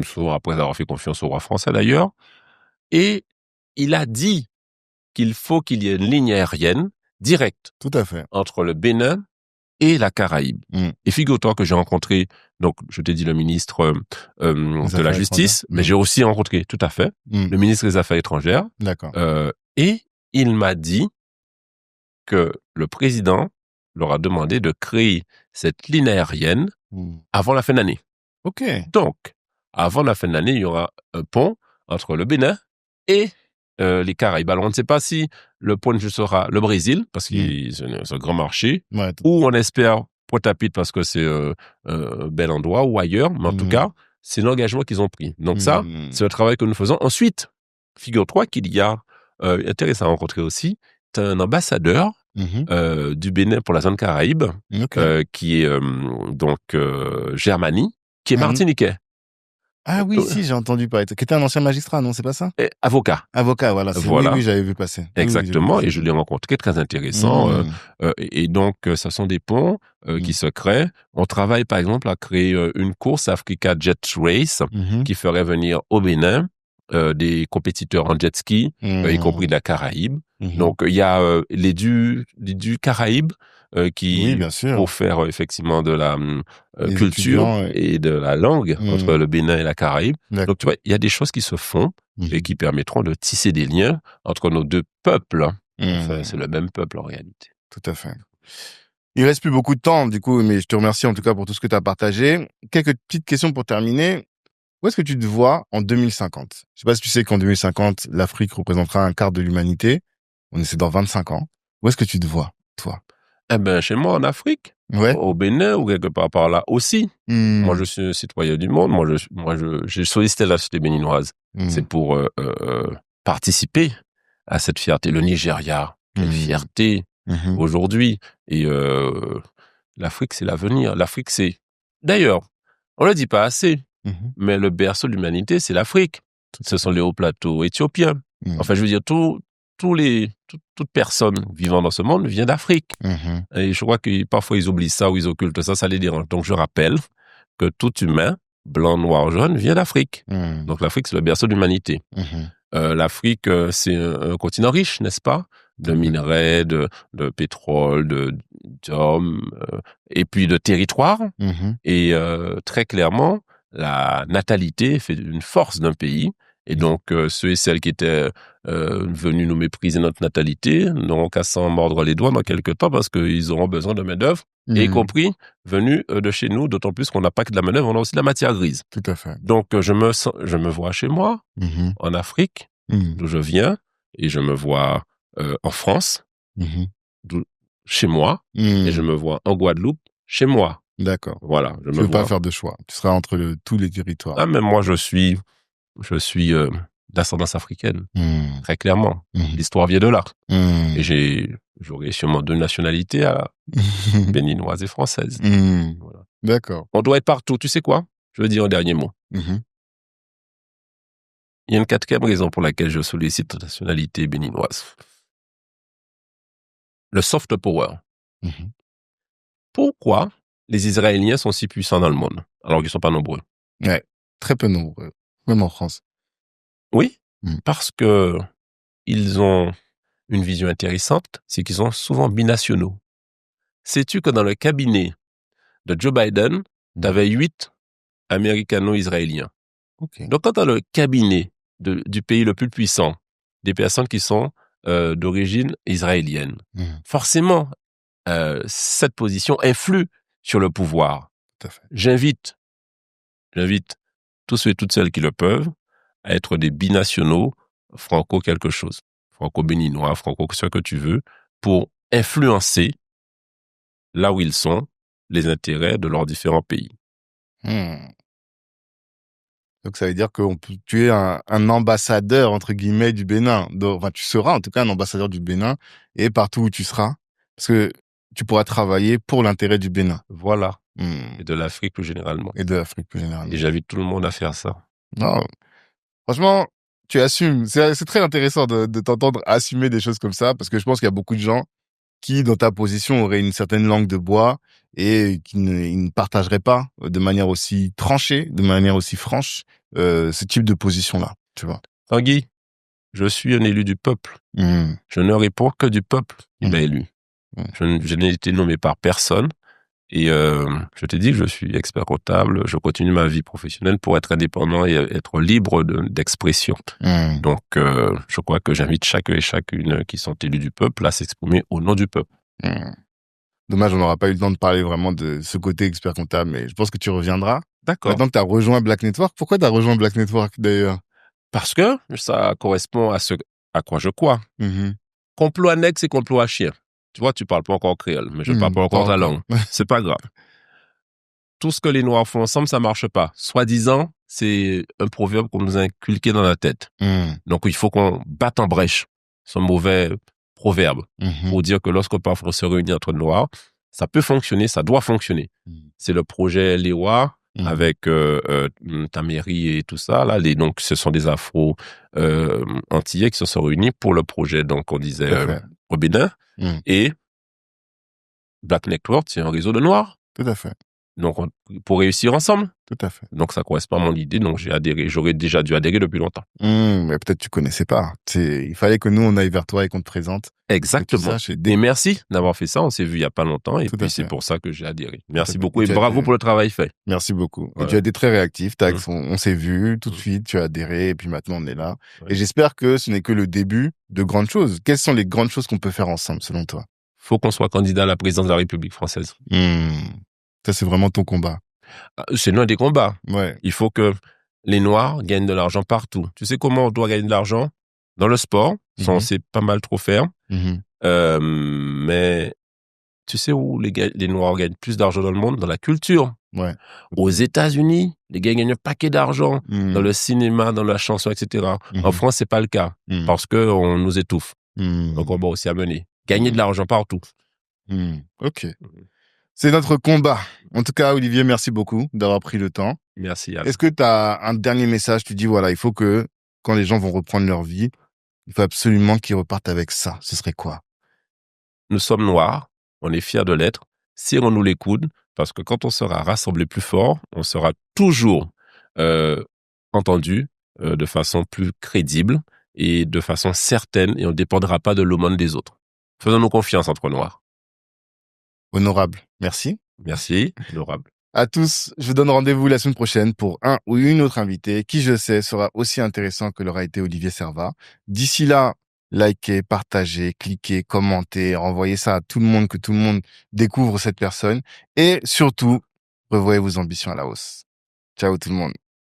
souvent après avoir fait confiance au roi français d'ailleurs. Et il a dit qu'il faut qu'il y ait une ligne aérienne directe, tout à fait, entre le Bénin et la Caraïbe. Et figure-toi que j'ai rencontré, donc je t'ai dit le ministre de la Justice, mais j'ai aussi rencontré, tout à fait, le ministre des Affaires étrangères. D'accord. Et il m'a dit que le président leur a demandé de créer cette ligne aérienne avant la fin de l'année. OK. Donc, avant la fin de l'année, il y aura un pont entre le Bénin et les Caraïbes. Alors, on ne sait pas si le point de vue sera le Brésil, parce que c'est un grand marché, ou on espère Pointe-à-Pitre parce que c'est un bel endroit, ou ailleurs, mais en tout cas, c'est l'engagement qu'ils ont pris. Donc ça, c'est le travail que nous faisons. Ensuite, figure-toi qu'il y a, intéressant à rencontrer aussi, un ambassadeur du Bénin pour la zone Caraïbe, qui est donc Germanie, qui est martiniquais. Ah oui, si, j'ai entendu parler. Qui était un ancien magistrat, non, c'est pas ça? Avocat. Avocat, voilà. Oui, j'avais vu passer. Exactement, et je l'ai rencontré, très intéressant. Et donc, ce sont des ponts qui se créent. On travaille, par exemple, à créer une course Africa Jet Race qui ferait venir au Bénin des compétiteurs en jet ski, y compris de la Caraïbe. Donc, il y a les du Caraïbes qui, pour faire effectivement de la culture et de la langue entre le Bénin et la Caraïbe. Donc, tu vois, il y a des choses qui se font et qui permettront de tisser des liens entre nos deux peuples. Enfin, c'est le même peuple en réalité. Tout à fait. Il reste plus beaucoup de temps, du coup, mais je te remercie en tout cas pour tout ce que tu as partagé. Quelques petites questions pour terminer. Où est-ce que tu te vois en 2050? Je sais pas si tu sais qu'en 2050, l'Afrique représentera un quart de l'humanité. C'est dans 25 ans. Où est-ce que tu te vois, toi? Eh ben, chez moi, en Afrique. Au Bénin, ou quelque part par là aussi. Moi, je suis un citoyen du monde. Moi, j'ai sollicité la société béninoise. C'est pour participer à cette fierté. Le Nigeria, quelle fierté aujourd'hui. Et l'Afrique, c'est l'avenir. L'Afrique, c'est... D'ailleurs, on le dit pas assez, mais le berceau de l'humanité, c'est l'Afrique. Ce sont les hauts plateaux éthiopiens. Enfin, je veux dire, toute personne vivant dans ce monde vient d'Afrique. Et je crois que parfois ils oublient ça ou ils occultent ça, ça les dérange. Donc je rappelle que tout humain, blanc, noir, jaune, vient d'Afrique. Donc l'Afrique, c'est le berceau de l'humanité. L'Afrique, c'est un continent riche, n'est-ce pas? De minerais, de pétrole, d'hommes et puis de territoire. Et très clairement, la natalité fait une force d'un pays. Et donc, ceux et celles qui étaient venus nous mépriser notre natalité n'auront qu'à s'en mordre les doigts dans quelques temps parce qu'ils auront besoin de main-d'œuvre, y compris venus de chez nous, d'autant plus qu'on n'a pas que de la main-d'œuvre, on a aussi de la matière grise. Tout à fait. Donc, je me vois chez moi, en Afrique, d'où je viens, et je me vois en France, chez moi, et je me vois en Guadeloupe, chez moi. D'accord. Voilà. Je ne veux pas faire de choix. Tu seras entre tous les territoires. Ah, même moi, je suis d'ascendance africaine, très clairement. L'histoire vient de là. Et j'aurai sûrement 2 nationalités, béninoise et française. Voilà. D'accord. On doit être partout. Tu sais quoi? Je veux dire un dernier mot. Il y a une 4e raison pour laquelle je sollicite la nationalité béninoise. Le soft power. Pourquoi les Israéliens sont si puissants dans le monde, alors qu'ils ne sont pas nombreux? Ouais, très peu nombreux, même en France. Oui, parce que ils ont une vision intéressante, c'est qu'ils sont souvent binationaux. Sais-tu que dans le cabinet de Joe Biden, tu avais 8 américano-israéliens. Donc, quand tu as le cabinet du pays le plus puissant, des personnes qui sont d'origine israélienne, forcément, cette position influe sur le pouvoir. Tout à fait. J'invite tous ceux et toutes celles qui le peuvent à être des binationaux franco quelque chose, franco-béninois, franco ce que tu veux, pour influencer là où ils sont les intérêts de leurs différents pays. Donc ça veut dire que tu es un ambassadeur entre guillemets du Bénin. Enfin, tu seras en tout cas un ambassadeur du Bénin et partout où tu seras, parce que tu pourras travailler pour l'intérêt du Bénin. Voilà. Et de l'Afrique plus généralement. Et j'invite tout le monde à faire ça. Non. Franchement, tu assumes. C'est très intéressant de t'entendre assumer des choses comme ça, parce que je pense qu'il y a beaucoup de gens qui, dans ta position, auraient une certaine langue de bois et qui ne partageraient pas de manière aussi tranchée, de manière aussi franche, ce type de position-là, tu vois. Tanguy, je suis un élu du peuple. Je ne réponds que du peuple qui m'a élu. Je n'ai été nommé par personne. Et je t'ai dit que je suis expert comptable, je continue ma vie professionnelle pour être indépendant et être libre d'expression. Donc, je crois que j'invite chacun et chacune qui sont élus du peuple à s'exprimer au nom du peuple. Dommage, on n'aura pas eu le temps de parler vraiment de ce côté expert comptable, mais je pense que tu reviendras. D'accord. Maintenant que tu as rejoint Black Network, pourquoi tu as rejoint Black Network d'ailleurs? Parce que ça correspond à quoi je crois. Complot annexe et complot à chien. Tu vois, tu parles pas encore créole, mais je parle pas encore ta langue. C'est pas grave. Tout ce que les Noirs font ensemble, ça marche pas. Soi-disant, c'est un proverbe qu'on nous a inculqué dans la tête. Donc, il faut qu'on batte en brèche ce mauvais proverbe pour dire que lorsqu'on parle se réunir entre Noirs, ça peut fonctionner, ça doit fonctionner. C'est le projet Léwa avec ta mairie et tout ça. Là, donc, ce sont des Afro-Antillais qui se sont réunis pour le projet, donc on disait au Bénin. Et Black Network, c'est un réseau de Noirs. Tout à fait. Donc, pour réussir ensemble. Tout à fait. Donc, ça correspond à mon idée. Donc, j'ai adhéré. J'aurais déjà dû adhérer depuis longtemps. Mais peut-être tu connaissais pas. Il fallait que nous, on aille vers toi et qu'on te présente. Exactement. Et merci d'avoir fait ça. On s'est vu il y a pas longtemps. Et puis, c'est pour ça que j'ai adhéré. Merci beaucoup. Et bravo pour le travail fait. Merci beaucoup. Ouais. Et tu as été très réactif. On s'est vu tout de suite. Tu as adhéré. Et puis maintenant, on est là. Et j'espère que ce n'est que le début de grandes choses. Quelles sont les grandes choses qu'on peut faire ensemble, selon toi? Faut qu'on soit candidat à la présidence de la République française. Ça, c'est vraiment ton combat. C'est l'un des combats. Ouais. Il faut que les Noirs gagnent de l'argent partout. Tu sais comment on doit gagner de l'argent? Dans le sport. Ça, on sait pas mal trop faire. Mais tu sais où les Noirs gagnent plus d'argent dans le monde? Dans la culture. Ouais. Aux États-Unis, les gars gagnent un paquet d'argent dans le cinéma, dans la chanson, etc. En France, c'est pas le cas parce que on nous étouffe. Donc, on va aussi amener. Gagner de l'argent partout. Ok. C'est notre combat. En tout cas, Olivier, merci beaucoup d'avoir pris le temps. Merci, Yann. Est-ce que tu as un dernier message? Tu dis, voilà, il faut que, quand les gens vont reprendre leur vie, il faut absolument qu'ils repartent avec ça. Ce serait quoi? Nous sommes Noirs. On est fiers de l'être. Serrons-nous les coudes parce que quand on sera rassemblés plus fort, on sera toujours entendu de façon plus crédible et de façon certaine et on ne dépendra pas de l'aumône des autres. Faisons-nous confiance entre Noirs. Honorable, merci. Merci, honorable. À tous, je vous donne rendez-vous la semaine prochaine pour un ou une autre invitée qui, je sais, sera aussi intéressant que l'aura été Olivier Servat. D'ici là, likez, partagez, cliquez, commentez, renvoyez ça à tout le monde, que tout le monde découvre cette personne. Et surtout, revoyez vos ambitions à la hausse. Ciao tout le monde.